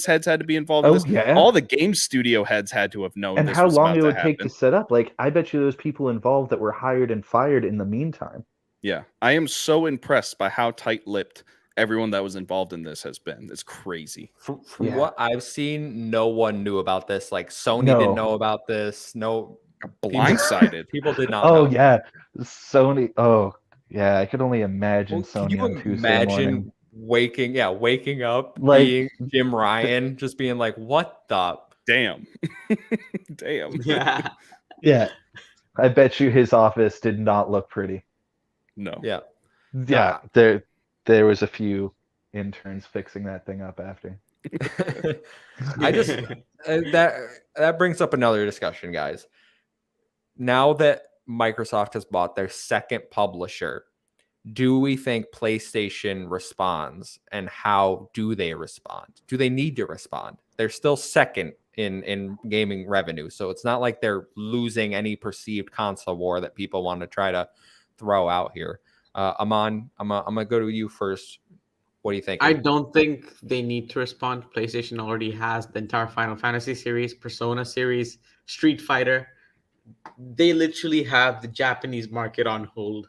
heads had to be involved in this? Yeah. All the game studio heads had to have known. And this how was long about it to would take happen. to set up. Like, I bet you there's people involved that were hired and fired in the meantime. Yeah, I am so impressed by how tight-lipped everyone that was involved in this has been. It's crazy. From Yeah. what I've seen, no one knew about this. Like Sony No. didn't know about this. No, Blindsided. people did not Oh know. yeah, Sony. Oh yeah, I could only imagine Well, can Sony you on Tuesday morning. imagine waking up, Like- being Jim Ryan, just being like, "What the?" Damn. Damn. Yeah. Yeah, I bet you his office did not look pretty. No. Yeah, Yeah, there was a few interns fixing that thing up after. I just that brings up another discussion, guys. Now that Microsoft has bought their second publisher, do we think PlayStation responds, and how do they respond? Do they need to respond? They're still second in gaming revenue, so it's not like they're losing any perceived console war that people want to try to throw out here. Aman, I'm gonna go to you first. What do you think? I don't think they need to respond. PlayStation already has the entire Final Fantasy series, Persona series, Street Fighter. They literally have the Japanese market on hold.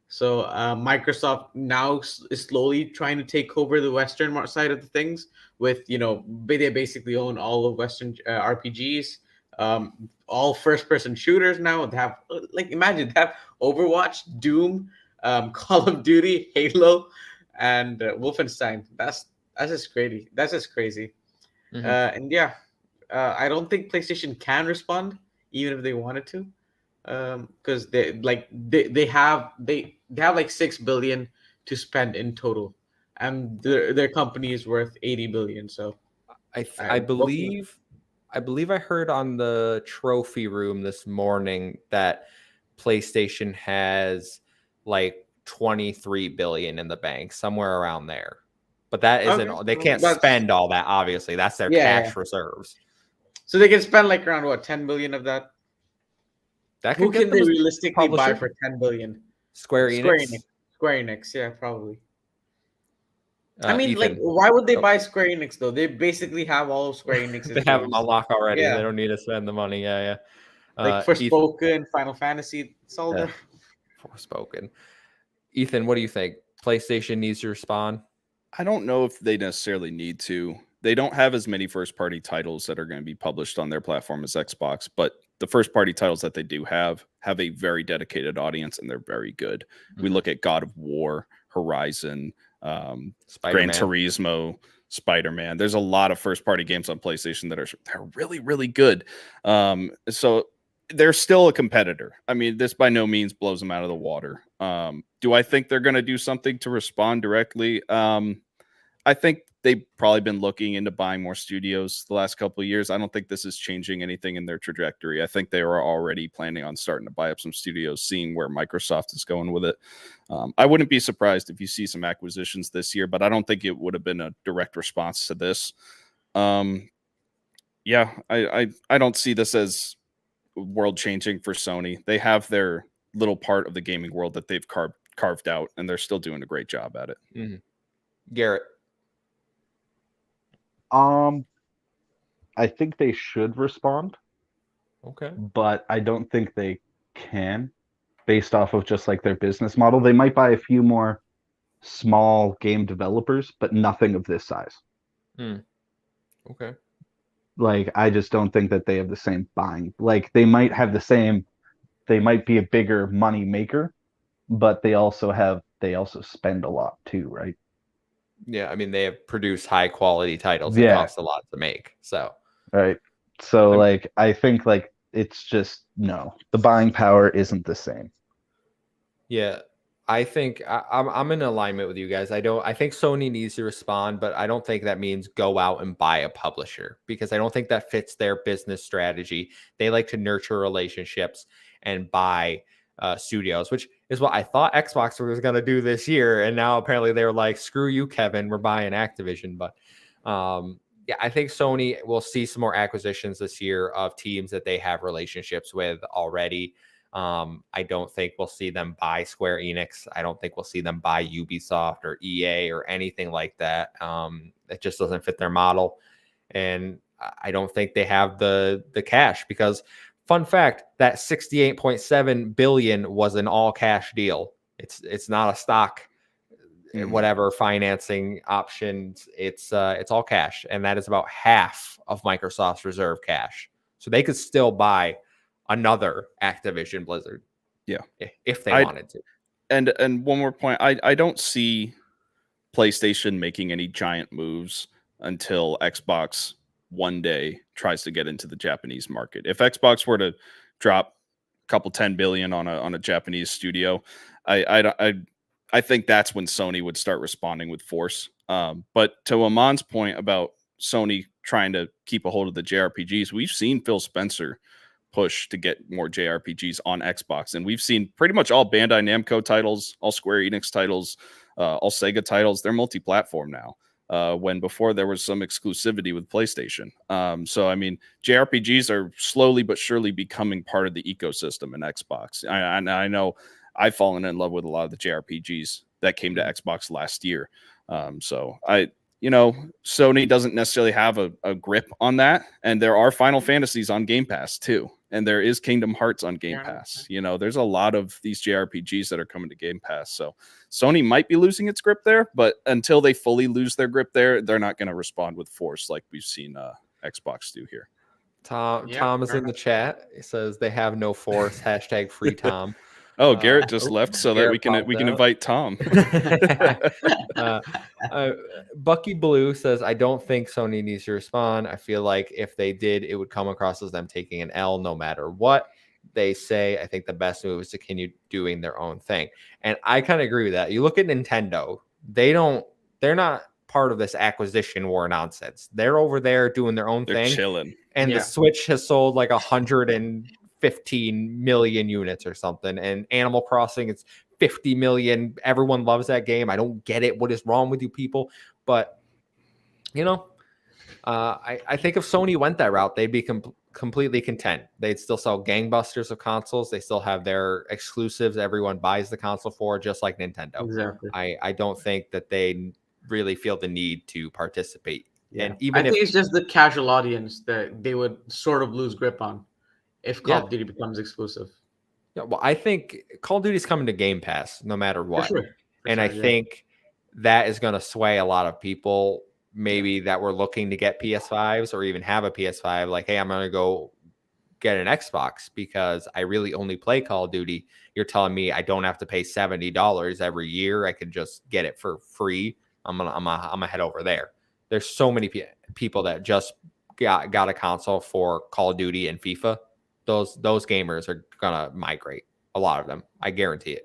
So Microsoft now is slowly trying to take over the Western side of the things with, they basically own all of Western RPGs, all first-person shooters now. They have, imagine, they have Overwatch, Doom, Call of Duty, Halo, and Wolfenstein. That's just crazy. That's just crazy. Mhm. I don't think PlayStation can respond even if they wanted to, because they have like $6 billion to spend in total, and their company is worth $80 billion. So I believe I heard on the trophy room this morning that PlayStation has like 23 billion in the bank, somewhere around there. But that isn't Okay. they can't That's- spend all that, obviously. That's their Yeah, cash reserves. So they can spend like around what, 10 billion of that. That Who could get can them they a realistically buy publisher? for 10 billion? Square Enix. Square Enix, yeah, probably. I mean, Ethan, why would they Oh. buy Square Enix though? They basically have all of Square Enix's they have them games. on lock already. Yeah. They don't need to spend the money. Yeah. Like Ethan, Forspoken, Final Fantasy, it's all Yeah. there. Forspoken. Ethan, what do you think? PlayStation needs to respond? I don't know if they necessarily need to. They don't have as many first-party titles that are going to be published on their platform as Xbox, but the first-party titles that they do have a very dedicated audience, and they're very good. We Mhm. look at God of War, Horizon, Gran Spider-Man. Turismo, Spider-Man. There's a lot of first-party games on PlayStation that are really, really good. So they're still a competitor. I mean, this by no means blows them out of the water. Do I think they're going to do something to respond directly? I think they've probably been looking into buying more studios the last couple of years. I don't think this is changing anything in their trajectory. I think they were already planning on starting to buy up some studios, seeing where Microsoft is going with it. I wouldn't be surprised if you see some acquisitions this year, but I don't think it would have been a direct response to this. I don't see this as world changing for Sony. They have their little part of the gaming world that they've carved out, and they're still doing a great job at it. Mm-hmm. Garrett. I think they should respond, Okay. but I don't think they can, based off of just like their business model. They might buy a few more small game developers, but nothing of this size. Okay. Like, I just don't think that they have the same buying. Like, they might have the same, they might be a bigger money maker, but they also spend a lot too, right? Yeah, I mean they have produced high quality titles that Yeah. cost a lot to make. So Right. So, I'm- like, I think, like, it's just, no, the buying power isn't the same. yeah, I think I'm in alignment with you guys. I think Sony needs to respond, but I don't think that means go out and buy a publisher, because I don't think that fits their business strategy. They like to nurture relationships and buy studios, which is what I thought Xbox was going to do this year, and now apparently they're like, screw you, Kevin, we're buying Activision. But yeah, I think Sony will see some more acquisitions this year of teams that they have relationships with already. I don't think we'll see them buy Square Enix. I don't think we'll see them buy Ubisoft or EA or anything like that. It just doesn't fit their model. And I don't think they have the cash, because fun fact, that 68.7 billion was an all cash deal. It's not a stock, whatever financing options. It's all cash. And that is about half of Microsoft's reserve cash. So they could still buy another Activision-Blizzard, if they wanted to. And one more point, I don't see PlayStation making any giant moves until Xbox one day tries to get into the Japanese market. If Xbox were to drop a couple 10 billion on a Japanese studio, I think that's when Sony would start responding with force. But to Amon's point about Sony trying to keep a hold of the JRPGs, we've seen Phil Spencer push to get more JRPGs on Xbox, and we've seen pretty much all Bandai Namco titles, all Square Enix titles, all Sega titles. They're multi-platform now, when before there was some exclusivity with PlayStation. So I mean, JRPGs are slowly but surely becoming part of the ecosystem in Xbox. I know I've fallen in love with a lot of the JRPGs that came to Xbox last year. So Sony doesn't necessarily have a grip on that. And there are Final Fantasies on Game Pass too. And there is Kingdom Hearts on Game Pass. There's a lot of these JRPGs that are coming to Game Pass. So Sony might be losing its grip there, but until they fully lose their grip there, they're not going to respond with force like we've seen Xbox do here. Tom is in the chat. He says they have no force. # free Tom. Oh, Garrett just left so that we can invite Tom. Bucky Blue says, I don't think Sony needs to respond. I feel like if they did, it would come across as them taking an L no matter what they say. I think the best move is to continue doing their own thing. And I kind of agree with that. You look at Nintendo, they're not part of this acquisition war nonsense. They're over there doing their own thing. Chilling. And the Switch has sold like 115 million units or something, and Animal Crossing, it's 50 million. Everyone loves that game. I don't get it. What is wrong with you people? But I think if Sony went that route, they'd be completely content. They'd still sell gangbusters of consoles. They still have their exclusives everyone buys the console for, just like Nintendo. Exactly. I don't think that they really feel the need to participate. Yeah. And even I think it's just the casual audience that they would sort of lose grip on if Call of Duty becomes exclusive. Yeah, well, I think Call of Duty is coming to Game Pass no matter what. For sure. I think that is going to sway a lot of people, maybe that were looking to get PS5s or even have a PS5. Like, hey, I'm going to go get an Xbox because I really only play Call of Duty. You're telling me I don't have to pay $70 every year. I could just get it for free. I'm gonna head over there. There's so many people that just got a console for Call of Duty and FIFA. Those gamers are gonna migrate. A lot of them, I guarantee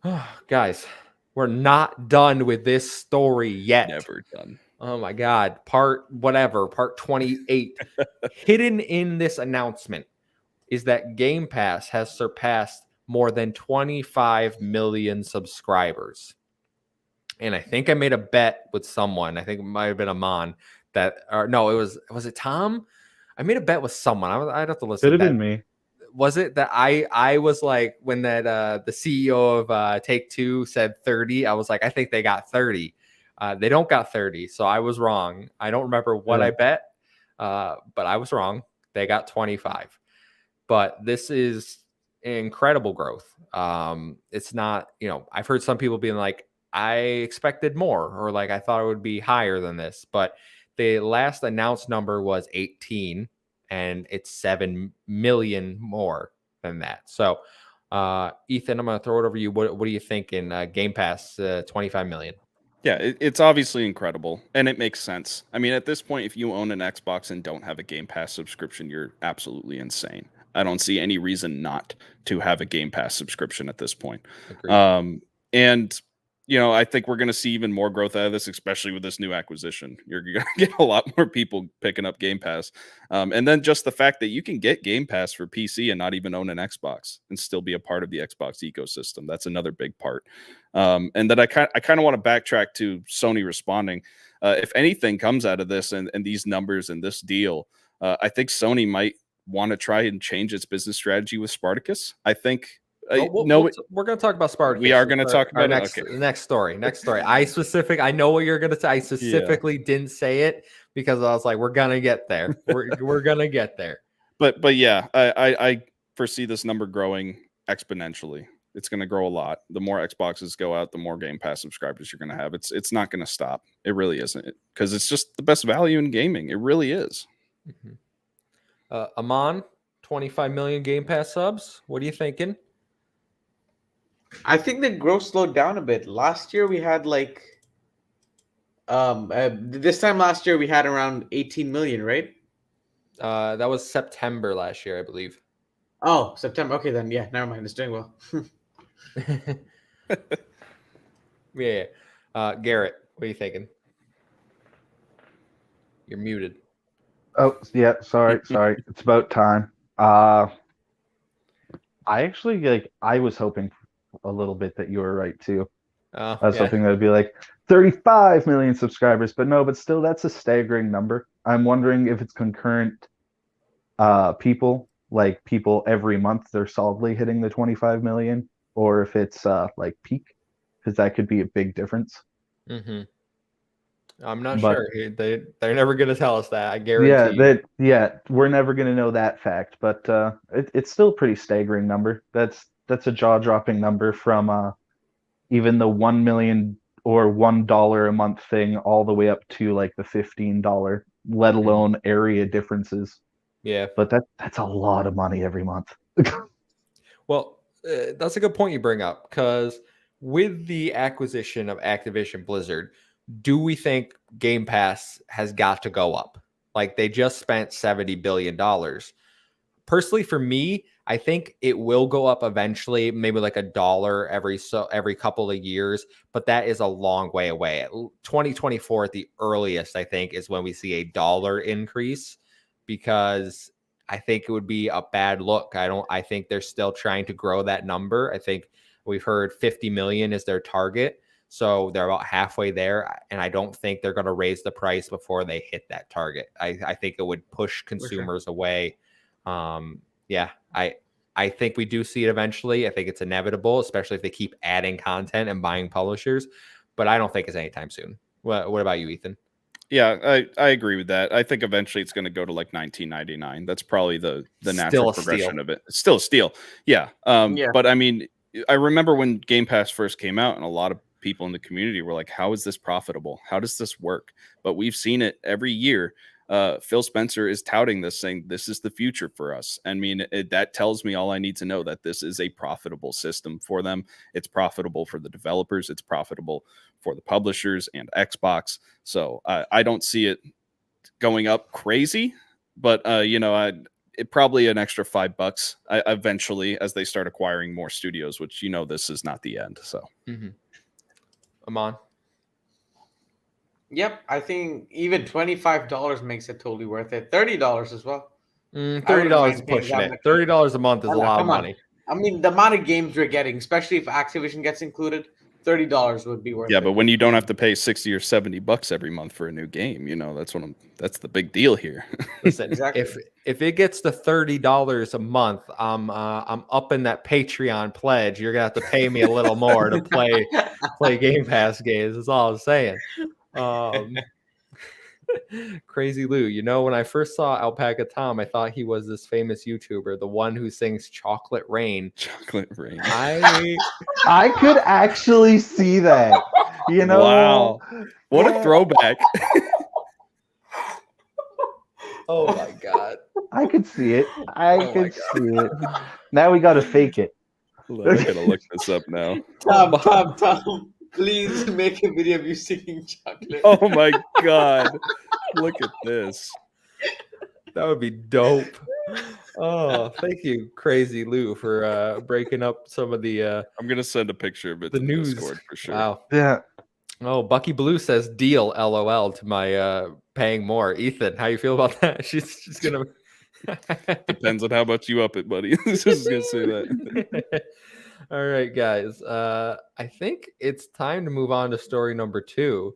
it. Guys, we're not done with this story yet. Never done. Oh my God. Part 28. Hidden in this announcement is that Game Pass has surpassed more than 25 million subscribers. And I think I made a bet with someone. I think it might have been Amon was it Tom? I made a bet with someone. I'd have to listen. Could have been me. Was it that I was like, when that the CEO of Take-Two said 30, I was like, I think they got 30. They don't got 30, so I was wrong. I don't remember what I bet, but I was wrong. They got 25. But this is incredible growth. It's not, I've heard some people being like, I expected more, or like I thought it would be higher than this, but the last announced number was 18, and it's 7 million more than that. So, Ethan, I'm going to throw it over to you. What do you think in Game Pass 25 million? Yeah, it's obviously incredible, and it makes sense. I mean, at this point, if you own an Xbox and don't have a Game Pass subscription, you're absolutely insane. I don't see any reason not to have a Game Pass subscription at this point. Agreed. And I think we're going to see even more growth out of this, especially with this new acquisition. You're going to get a lot more people picking up Game Pass. And then just the fact that you can get Game Pass for PC and not even own an Xbox and still be a part of the Xbox ecosystem. That's another big part. And then I kind of want to backtrack to Sony responding. If anything comes out of this and these numbers and this deal, I think Sony might want to try and change its business strategy with Spartacus. I think we're going to talk about Spartacus. We are going to talk about next story. I know what you're going to say. I specifically didn't say it because I was like, we're going to get there. We're going to get there. But yeah, I foresee this number growing exponentially. It's going to grow a lot. The more Xboxes go out, the more Game Pass subscribers you're going to have. It's not going to stop. It really isn't, because it's just the best value in gaming. It really is. Mm-hmm. Amon, 25 million Game Pass subs. What are you thinking? I think the growth slowed down a bit. Last year we had this time last year we had around 18 million, right? That was September last year, I believe. Oh, September. Okay, then yeah, never mind. It's doing well. Yeah. Garrett, what are you thinking? You're muted. Oh, yeah. Sorry. It's about time. I actually I was hoping a little bit that you were right too. I was hoping that would be like 35 million subscribers, but no, but still that's a staggering number. I'm wondering if it's concurrent people every month they're solidly hitting the 25 million, or if it's like peak, because that could be a big difference. Mm-hmm. I'm not sure. They're never going to tell us that. I guarantee. We're never going to know that fact, but it's still a pretty staggering number. That's a jaw-dropping number from even the 1 million or $1 a month thing all the way up to like the $15, let alone area differences. Yeah, but that's a lot of money every month. Well, that's a good point you bring up, because with the acquisition of Activision-Blizzard, do we think Game Pass has got to go up? Like, they just spent $70 billion. Personally, for me, I think it will go up eventually, maybe like $1 every couple of years, but that is a long way away. 2024 at the earliest, I think, is when we see $1 increase, because I think it would be a bad look. I think they're still trying to grow that number. I think we've heard 50 million is their target. So they're about halfway there, and I don't think they're going to raise the price before they hit that target. I think it would push consumers away. I think we do see it eventually. I think it's inevitable, especially if they keep adding content and buying publishers, but I don't think it's anytime soon. What about you, Ethan? Yeah, I agree with that. I think eventually it's going to go to like $19.99. That's probably the natural progression of it. It's still a steal. Yeah. But I mean, I remember when Game Pass first came out, and a lot of people in the community were like, how is this profitable? How does this work? But we've seen it every year. Phil Spencer is touting this, saying this is the future for us. I mean, that tells me all I need to know, that this is a profitable system for them. It's profitable for the developers. It's profitable for the publishers and Xbox. So I don't see it going up crazy, but it probably an extra $5 eventually as they start acquiring more studios, which this is not the end. So, Amon. Yep, I think even $25 makes it totally worth it. $30 as well. $30 is pushing it. $30 a month is a lot of money. I mean, the amount of games you're getting, especially if Activision gets included, $30 would be worth it. Yeah, but when you don't have to pay $60 or $70 every month for a new game, that's the big deal here. Listen, exactly. If it gets to $30 a month, I'm upping that Patreon pledge. You're gonna have to pay me a little more to play Game Pass games. That's all I'm saying. Crazy Lou, you know, when I first saw Alpaca Tom, I thought he was this famous YouTuber, the one who sings Chocolate Rain. Chocolate Rain. I could actually see that. You know, Wow. What a throwback. Oh my god. I could see it. I Oh my could see it. Now we got to fake it. I gotta look this up now. Tom, please make a video of you singing Chocolate. Oh my god. Look at this. That would be dope. Oh, thank you, Crazy Lou, for breaking up some of the I'm gonna send a picture of it the to news. Discord for sure. Wow. Yeah. Oh, Bucky Blue says deal, LOL, to my paying more. Ethan, how you feel about that? She's gonna Depends on how much you up it, buddy. This is gonna say that. All right, guys. I think it's time to move on to story number 2,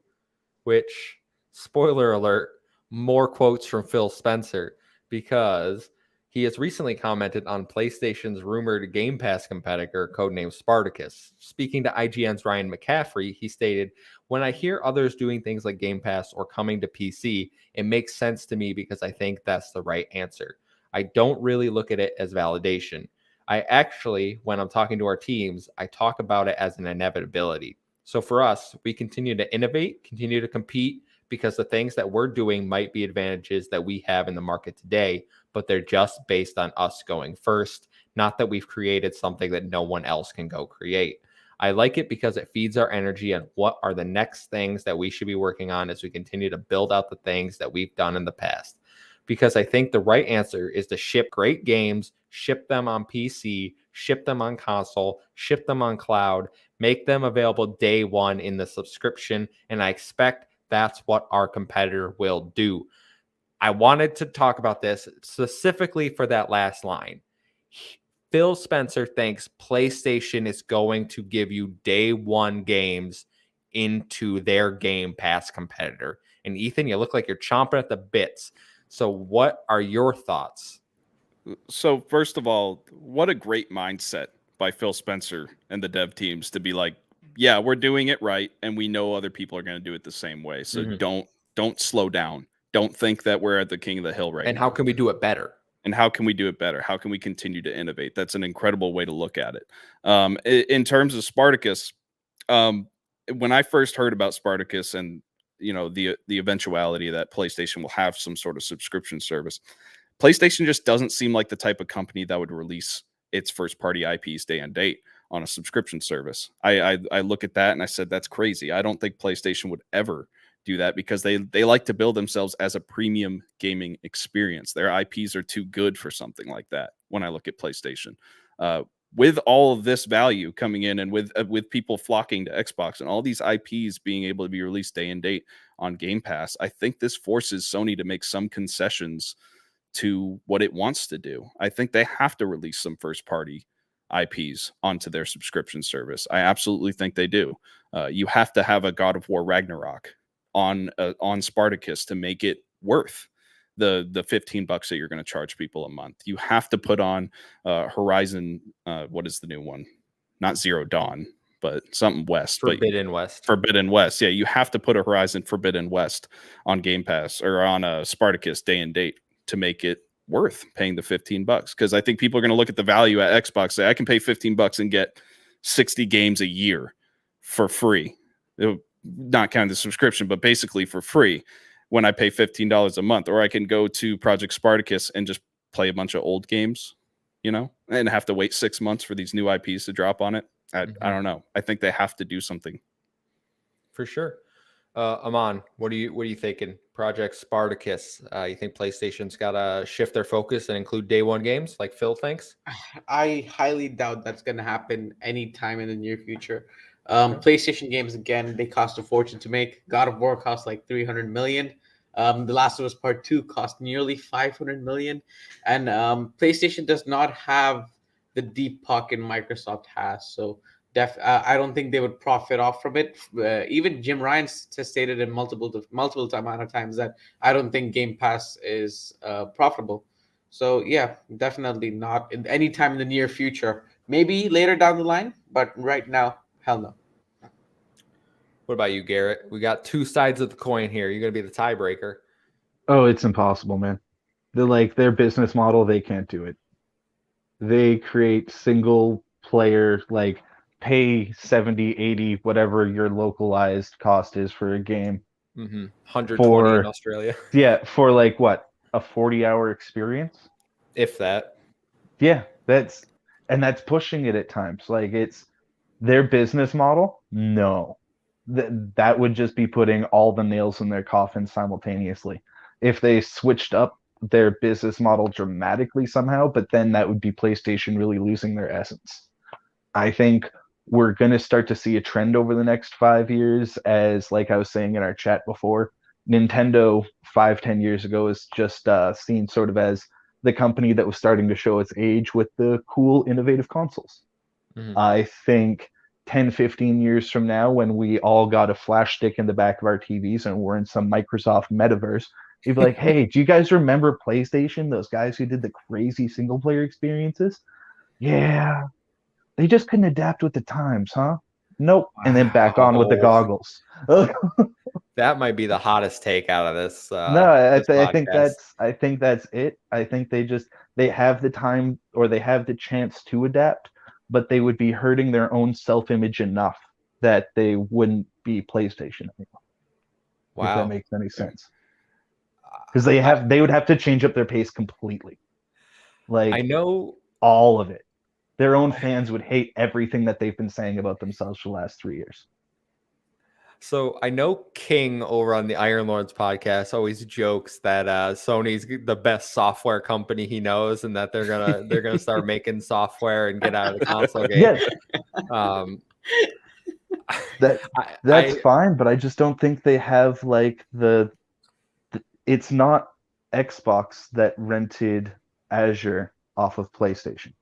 which, spoiler alert, more quotes from Phil Spencer, because he has recently commented on PlayStation's rumored Game Pass competitor, codenamed Spartacus. Speaking to IGN's Ryan McCaffrey, he stated, "When I hear others doing things like Game Pass or coming to PC, it makes sense to me because I think that's the right answer. I don't really look at it as validation. I actually, when I'm talking to our teams, I talk about it as an inevitability. So for us, we continue to innovate, continue to compete, because the things that we're doing might be advantages that we have in the market today, but they're just based on us going first, not that we've created something that no one else can go create. I like it because it feeds our energy on what are the next things that we should be working on as we continue to build out the things that we've done in the past. Because I think the right answer is to ship great games, ship them on PC, ship them on console, ship them on cloud, make them available day one in the subscription, and I expect that's what our competitor will do." I wanted to talk about this specifically for that last line. Phil Spencer thinks PlayStation is going to give you day one games into their Game Pass competitor. And Ethan, you look like you're chomping at the bits. So what are your thoughts? So first of all, what a great mindset by Phil Spencer and the dev teams to be like, yeah, we're doing it right, and we know other people are going to do it the same way. So don't slow down. Don't think that we're at the king of the hill right now. And how can we do it better? And how can we do it better? How can we continue to innovate? That's an incredible way to look at it. In terms of Spartacus, when I first heard about Spartacus and the eventuality that PlayStation will have some sort of subscription service, PlayStation just doesn't seem like the type of company that would release its first party IPs day and date on a subscription service. I look at that and I said, that's crazy. I don't think PlayStation would ever do that because they like to build themselves as a premium gaming experience. Their IPs are too good for something like that. When I look at PlayStation, with all of this value coming in and with people flocking to Xbox and all these IPs being able to be released day and date on Game Pass, I think this forces Sony to make some concessions to what it wants to do. I think they have to release some first party IPs onto their subscription service. I absolutely think they do. You have to have a God of War Ragnarok on Spartacus to make it worth the $15 that you're going to charge people a month. You have to put on Horizon. What is the new one? Not Zero Dawn, but something West. Forbidden West. Forbidden West. Yeah, you have to put a Horizon Forbidden West on Game Pass or on a Spartacus day and date to make it worth paying the $15. Because I think people are going to look at the value at Xbox, say I can pay $15 and get 60 games a year for free. Not counting the subscription, but basically for free when I pay $15 a month. Or I can go to Project Spartacus and just play a bunch of old games, and have to wait 6 months for these new IPs to drop on it. I don't know. I think they have to do something. For sure. Aman, what are you thinking? Project Spartacus. You think PlayStation's got to shift their focus and include day one games like Phil thinks? I highly doubt that's going to happen anytime in the near future. PlayStation games, again, they cost a fortune to make. God of War cost like $300 million. The Last of Us Part 2 cost nearly $500 million. And PlayStation does not have the deep pocket Microsoft has. So I don't think they would profit off from it. Even Jim Ryan has stated in multiple amount of times that I don't think Game Pass is profitable. So yeah, definitely not any time in the near future. Maybe later down the line, but right now, hell no. What about you, Garrett? We got two sides of the coin here. You're going to be the tiebreaker. Oh, it's impossible, man. Their business model, they can't do it. They create single player, like pay 70, 80, whatever your localized cost is for a game 120 in for, Australia, yeah, for like what, a 40-hour experience? if that. Yeah, that's pushing it at times. Like it's their business model. No, that would just be putting all the nails in their coffin simultaneously. If they switched up their business model dramatically somehow, but then that would be PlayStation really losing their essence. I think we're going to start to see a trend over the next 5 years, as like I was saying in our chat before, Nintendo 5-10 years ago is just seen sort of as the company that was starting to show its age with the cool, innovative consoles. I think 10-15 years from now, when we all got a flash stick in the back of our TVs and we're in some Microsoft metaverse, you'd be like, hey, do you guys remember PlayStation? Those guys who did the crazy single player experiences? Yeah, they just couldn't adapt with the times, huh? Nope. And then back on with the Wow. goggles. That might be the hottest take out of this. No, This I think podcast. that's it. I think they have the time or they have the chance to adapt, but they would be hurting their own self-image enough that they wouldn't be PlayStation anymore. If that Wow. makes any sense. Because they would have to change up their pace completely. Like I know. all of it. Their own fans would hate everything that they've been saying about themselves for the last 3 years. So I know King over on the Iron Lords podcast always jokes that Sony's the best software company he knows, and that they're gonna start making software and get out of the console game. Yes, That's that's fine, but I just don't think they have like it's not Xbox that rented Azure off of PlayStation.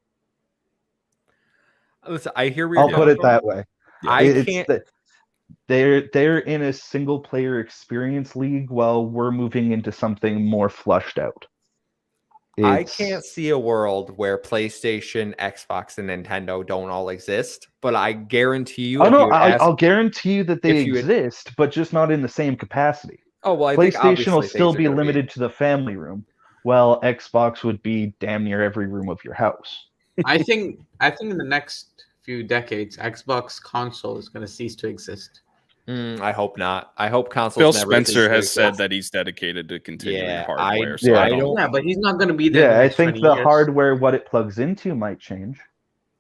Listen, I hear where I'll you're put it coming that way. I can't. They're in a single player experience league while we're moving into something more flushed out. I can't see a world where PlayStation, Xbox, and Nintendo don't all exist, but I guarantee you. Oh no, I'll guarantee you that they exist, but just not in the same capacity. Oh well, I PlayStation think will still be limited to the family room, while Xbox would be damn near every room of your house. I think in the next few decades, Xbox console is going to cease to exist. I hope not. I hope consoles. Phil Spencer has said that he's dedicated to continuing hardware. I don't. Yeah, but he's not going to be there. Yeah, I think the hardware, what it plugs into, might change.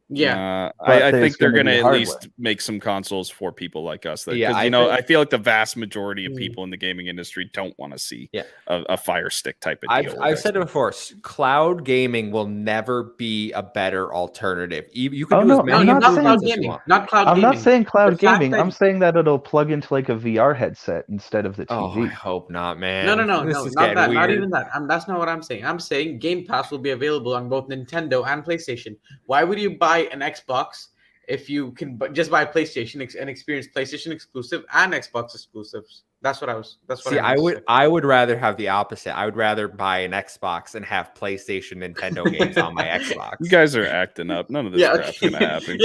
Yeah, I think they're going to at least make some consoles for people like us. I feel like the vast majority of people in the gaming industry don't want to see a Fire Stick type of deal. I've said it before. Cloud gaming will never be a better alternative. You can do as many not cloud gaming. Not cloud gaming. I'm not saying cloud gaming. I'm saying that it'll plug into like a VR headset instead of the TV. Oh, I hope not, man. No, not that. Not even that. That's not what I'm saying. I'm saying Game Pass will be available on both Nintendo and PlayStation. Why would you buy an Xbox if you can just buy PlayStation and experience PlayStation exclusive and Xbox exclusives? That's what I would rather have the opposite. I would rather buy an Xbox and have PlayStation, Nintendo games on my Xbox. You guys are acting up. None of this crap's gonna happen.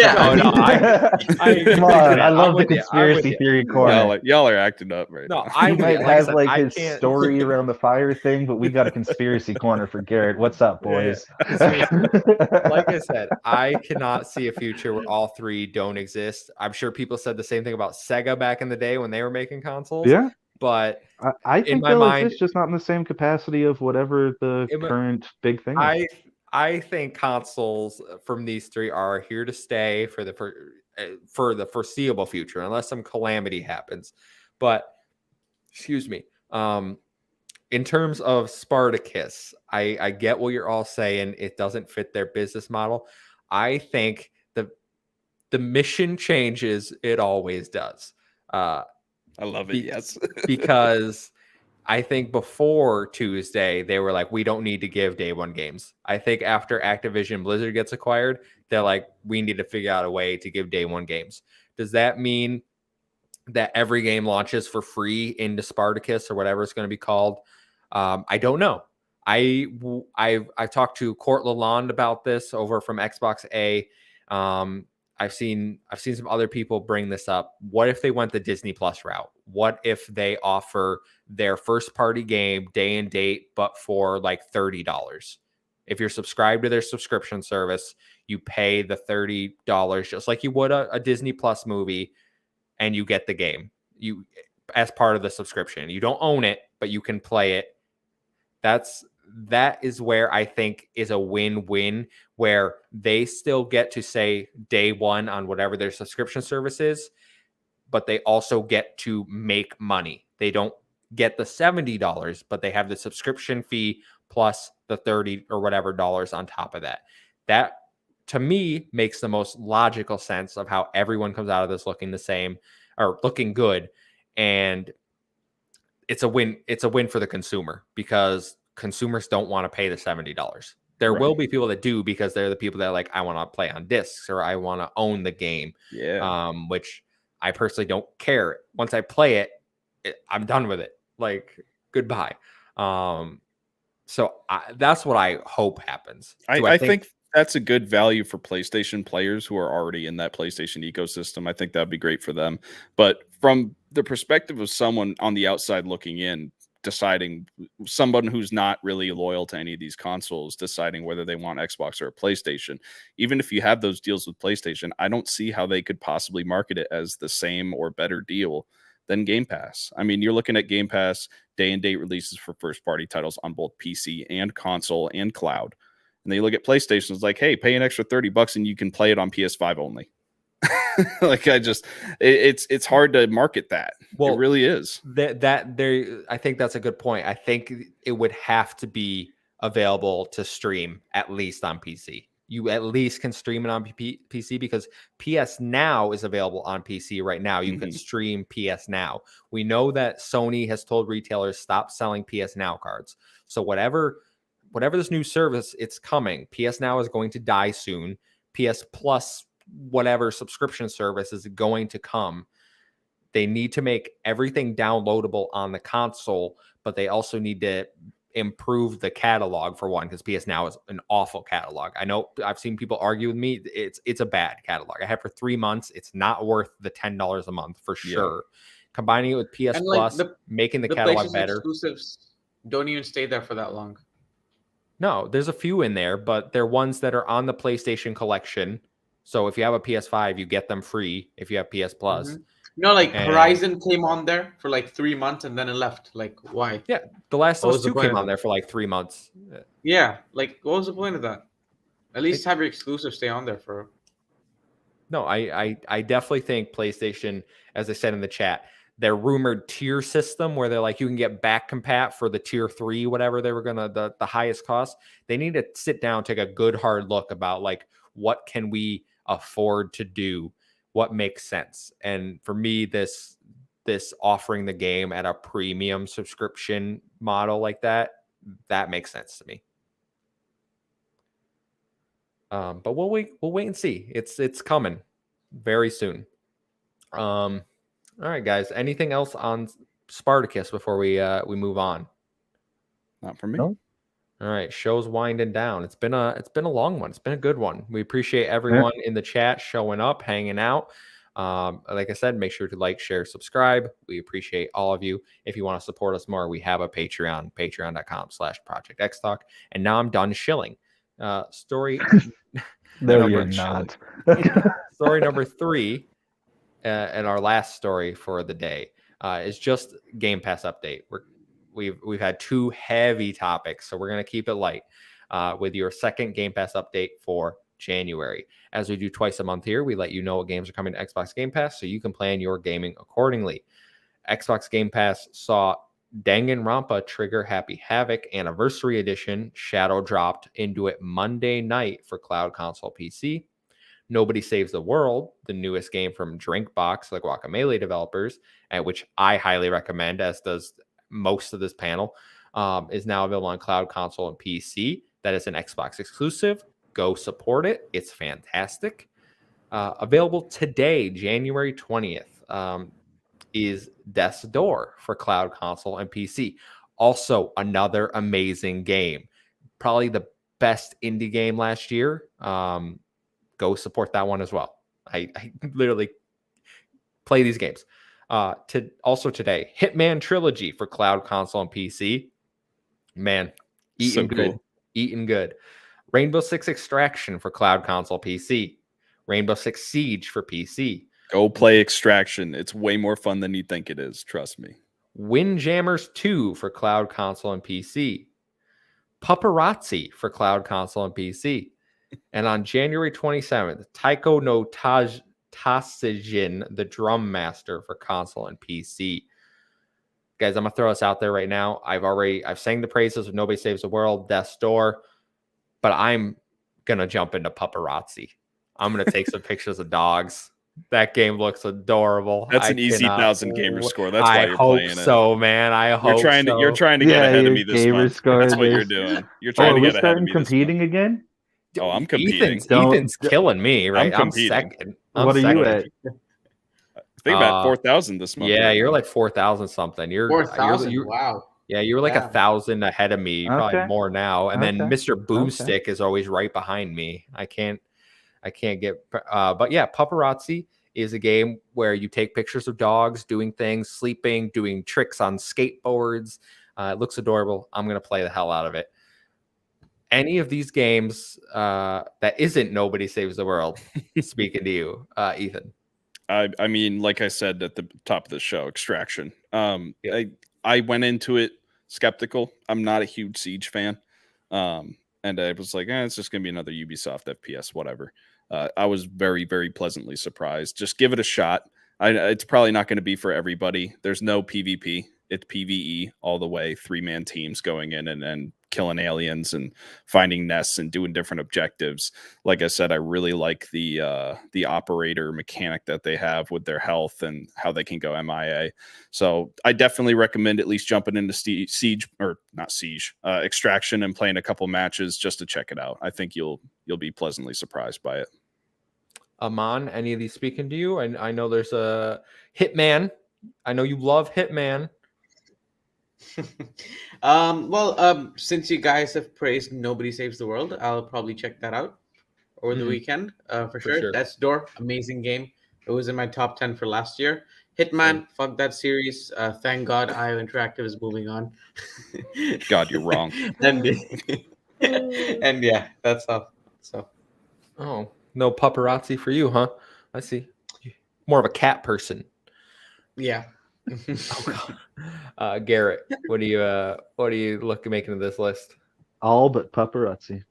Come on. I love the conspiracy theory corner. Y'all are acting up right now. I might have his story around the fire thing, but we got a conspiracy corner for Garrett. What's up, boys? Like I said, I cannot see a future where all three don't exist. I'm sure people said the same thing about Sega back in the day when they were making consoles. Yeah. But I think they'll exist, just not in the same capacity of whatever the current big thing is. I think consoles from these three are here to stay for the foreseeable future, unless some calamity happens. But excuse me. In terms of Spartacus, I get what you're all saying. It doesn't fit their business model. I think the mission changes. It always does. I love it. Yes. Because I think before Tuesday, they were like, we don't need to give day one games. I think after Activision-Blizzard gets acquired, they're like, we need to figure out a way to give day one games. Does that mean that every game launches for free into Spartacus or whatever it's going to be called? I don't know. I talked to Court Lalonde about this over from Xbox A. I've seen some other people bring this up. What if they went the Disney Plus route? what if they offer their first party game day and date, but for like $30? If you're subscribed to their subscription service, you pay the $30 just like you would a Disney Plus movie, and you get the game as part of the subscription. You don't own it, but you can play it. That is where I think is a win-win, where they still get to say day one on whatever their subscription service is, but they also get to make money. They don't get the $70, but they have the subscription fee plus the $30 or whatever dollars on top of that. That, to me, makes the most logical sense of how everyone comes out of this looking the same or looking good. And it's a win. It's a win for the consumer, because consumers don't want to pay the $70. There will be people that do, because they're the people that like, I want to play on discs or I want to own the game. Which I personally don't care. Once I play it, I'm done with it. Like, goodbye. So that's what I hope happens. I think that's a good value for PlayStation players who are already in that PlayStation ecosystem. I think that'd be great for them. But from the perspective of someone on the outside looking in, deciding, someone who's not really loyal to any of these consoles, deciding whether they want Xbox or a PlayStation, even if you have those deals with PlayStation, I don't see how they could possibly market it as the same or better deal than Game Pass. I mean, you're looking at Game Pass day and date releases for first party titles on both PC and console and cloud. And then you look at PlayStation, it's like, hey, pay an extra $30 and you can play it on PS5 only. Like, it's hard to market that. Well, it really is. I think that's a good point. I think it would have to be available to stream at least on PC. You at least can stream it on PC, because PS Now is available on PC right now. You can stream PS Now. We know that Sony has told retailers stop selling PS Now cards. So whatever this new service, it's coming. PS Now is going to die soon. PS Plus, whatever subscription service is going to come. They need to make everything downloadable on the console, but they also need to improve the catalog, for one, because PS Now is an awful catalog. I know I've seen people argue with me. It's a bad catalog. I had for 3 months. It's not worth the $10 a month for sure. Combining it with PS Plus, making the catalog better. Exclusives don't even stay there for that long. No, there's a few in there, but they're ones that are on the PlayStation collection. So if you have a PS5, you get them free if you have PS Plus. No, like Horizon came on there for like 3 months and then it left. Like, why? Yeah, The Last of Us 2 came on there for like 3 months. Yeah, like, what was the point of that? At least have your exclusive stay on there for. No, I definitely think PlayStation, as I said in the chat, their rumored tier system where they're like, you can get back compat for the tier 3, whatever they were gonna the highest cost. They need to sit down, take a good hard look about like, what can we afford to do, what makes sense. And for me, this offering the game at a premium subscription model like that makes sense to me. But we'll wait and see. It's coming very soon. All right, guys. Anything else on Spartacus before we move on? Not for me. No. All right, show's winding down. It's been a long one. It's been a good one. We appreciate everyone in the chat showing up, hanging out. Like I said, make sure to like, share, subscribe. We appreciate all of you. If you want to support us more, we have a Patreon, patreon.com/Project XTalk. And now I'm done shilling. Story. No, you're not. Story number 3, and our last story for the day, is just Game Pass update. We've had 2 heavy topics, so we're going to keep it light with your second Game Pass update for January. As we do twice a month here, we let you know what games are coming to Xbox Game Pass so you can plan your gaming accordingly. Xbox Game Pass saw Danganronpa Trigger Happy Havoc Anniversary Edition shadow dropped into it Monday night for cloud, console, PC. Nobody Saves the World, the newest game from Drinkbox, the Guacamelee developers, and which I highly recommend, as does most of this panel, is now available on cloud, console, and PC. That is an Xbox exclusive. Go support it. It's fantastic. Available today, January 20th, is Death's Door for cloud, console, and PC. Also, another amazing game. Probably the best indie game last year. Go support that one as well. I literally play these games. Also today, Hitman Trilogy for cloud, console, and PC. Man, eating So good, cool. eating good. Rainbow Six Extraction for cloud, console, PC. Rainbow Six Siege for PC. Go play Extraction. It's way more fun than you think it is. Trust me. Windjammers 2 for cloud, console, and PC. Paparazzi for cloud, console, and PC. And on January 27th, Taiko no Tatsujin, the Drum Master for console and PC. Guys, I'm gonna throw this out there right now. I've sang the praises of Nobody Saves the World, Death's Door, but I'm gonna jump into Paparazzi. I'm gonna take some pictures of dogs. That game looks adorable. That's an easy 1,000 gamer score. That's why you're playing it. So, man. I hope you're trying to get ahead of me this gamer month. score That's what is- you're doing. You're trying to get ahead of me competing this month. again? Oh, I'm competing. Ethan's killing me, right? I'm competing. second. What are you at? I think about 4,000 this month. Yeah, right you're now. like 4,000 something. You're 4,000. Wow. Yeah, you were like Yeah. 1,000 ahead of me, probably Okay. more now. And then Okay. Mr. Boomstick is always right behind me. I can't get. But yeah, Paparazzi is a game where you take pictures of dogs doing things, sleeping, doing tricks on skateboards. It looks adorable. I'm gonna play the hell out of it. Any of these games that isn't Nobody Saves the World. Speaking to you, Ethan. I mean, like I said at the top of the show, Extraction. I went into it skeptical. I'm not a huge Siege fan. And I was like, it's just going to be another Ubisoft FPS, whatever. I was very, very pleasantly surprised. Just give it a shot. It's probably not going to be for everybody. There's no PvP. It's PvE all the way. 3-man teams going in and killing aliens and finding nests and doing different objectives. Like I said, I really like the operator mechanic that they have with their health and how they can go MIA. So I definitely recommend at least jumping into Extraction and playing a couple matches just to check it out. I think you'll be pleasantly surprised by it. Aman, any of these speaking to you? And I know there's a Hitman. I know you love Hitman. Since you guys have praised Nobody Saves the World, I'll probably check that out over the weekend for sure. That's Door, amazing game. It was in my top 10 for last year. Hitman, fuck that series. Thank God IO Interactive is moving on. God, you're wrong. and yeah, that's all. So, no Paparazzi for you, huh? I see. More of a cat person. yeah. Garrett, what do you look making of this list? All but Paparazzi.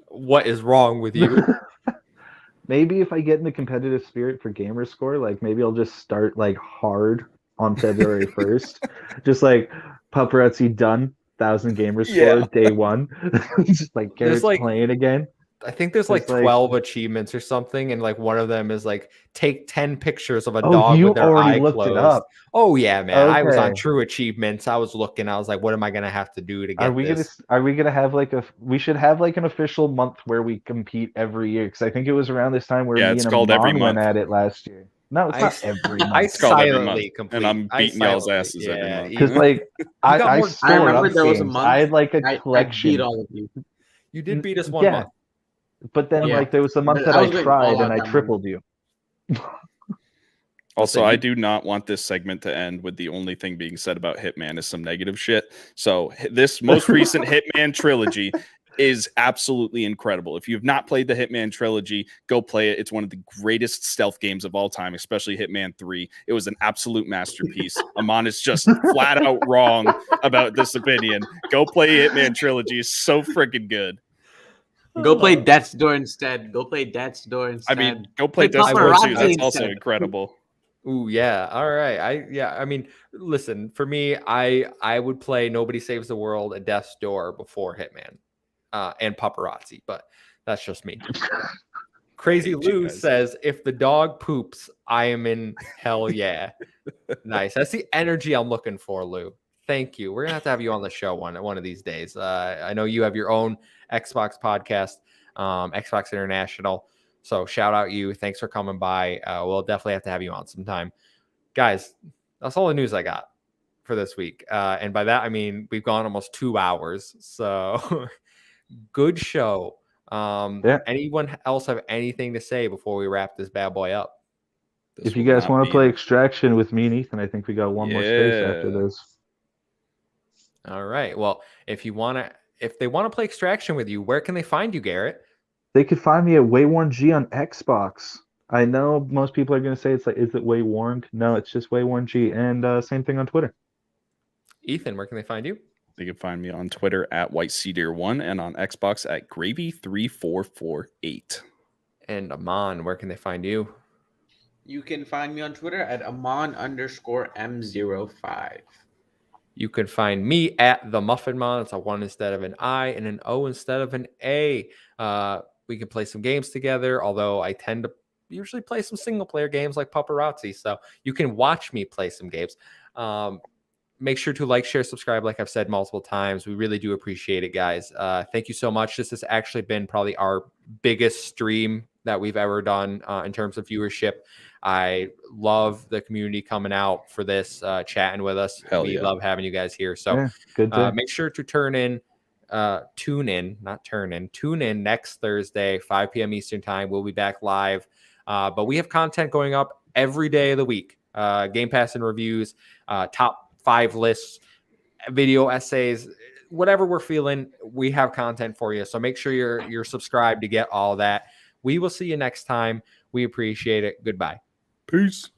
What is wrong with you? Maybe if I get in the competitive spirit for gamer score, like maybe I'll just start like hard on February 1st. Just like Paparazzi done, 1,000 gamer score day one. Just like Garrett's playing again. I think there's like 12 achievements or something, and like one of them is like take 10 pictures of a dog with their eye closed. It up. Oh yeah, man. Okay. I was on True Achievements. I was looking. I was like, what am I gonna have to do to get this? Are we gonna have like we should have like an official month where we compete every year? Because I think it was around this time where me and Amon went at it last year. No, it's not every month. I silently complete. And I'm beating y'all's asses every month. Because like I remember there was a month. I had like a collection. I beat all of you. You did beat us one month. But then, like, there was a month that I tried and I tripled you. Also, I do not want this segment to end with the only thing being said about Hitman is some negative shit. So this most recent Hitman trilogy is absolutely incredible. If you've not played the Hitman trilogy, go play it. It's one of the greatest stealth games of all time, especially Hitman 3. It was an absolute masterpiece. Aman is just flat out wrong about this opinion. Go play Hitman trilogy. It's so freaking good. Go play Death's Door instead. I mean, go play Death's Door too. That's also incredible. Ooh, yeah. All right. I mean, listen, for me, I would play Nobody Saves the World and Death's Door before Hitman and Paparazzi, but that's just me. Crazy Lou says, if the dog poops, I am in hell yeah. Nice. That's the energy I'm looking for, Lou. Thank you. We're gonna have you on the show one of these days. I know you have your own Xbox podcast, Xbox International. So shout out you. Thanks for coming by. We'll definitely have to have you on sometime. Guys, that's all the news I got for this week. And by that, I mean, we've gone almost 2 hours. So good show. Anyone else have anything to say before we wrap this bad boy up? If you guys want to play Extraction with me and Ethan, I think we got one more space after this. All right. Well, if they want to play Extraction with you, where can they find you, Garrett? They could find me at Wayworn on Xbox. I know most people are going to say it's like, is it Wayworn? No, it's just Wayworn, and same thing on Twitter. Ethan, where can they find you? They can find me on Twitter at WhiteSeaDeer1 and on Xbox at Gravy3448. And Amon, where can they find you? You can find me on Twitter at Amon_M05. You can find me at the Muffin Mon. It's a 1 instead of an I and an O instead of an A. We can play some games together, although I tend to usually play some single player games like Paparazzi. So you can watch me play some games. Make sure to like, share, subscribe, like I've said multiple times. We really do appreciate it, guys. Thank you so much. This has actually been probably our biggest stream that we've ever done in terms of viewership. I love the community coming out for this, chatting with us. We love having you guys here. So make sure to tune in next Thursday, 5 p.m. Eastern time. We'll be back live. But we have content going up every day of the week. Game Pass and reviews, top 5 lists, video essays, whatever we're feeling, we have content for you. So make sure you're subscribed to get all that. We will see you next time. We appreciate it. Goodbye. Peace.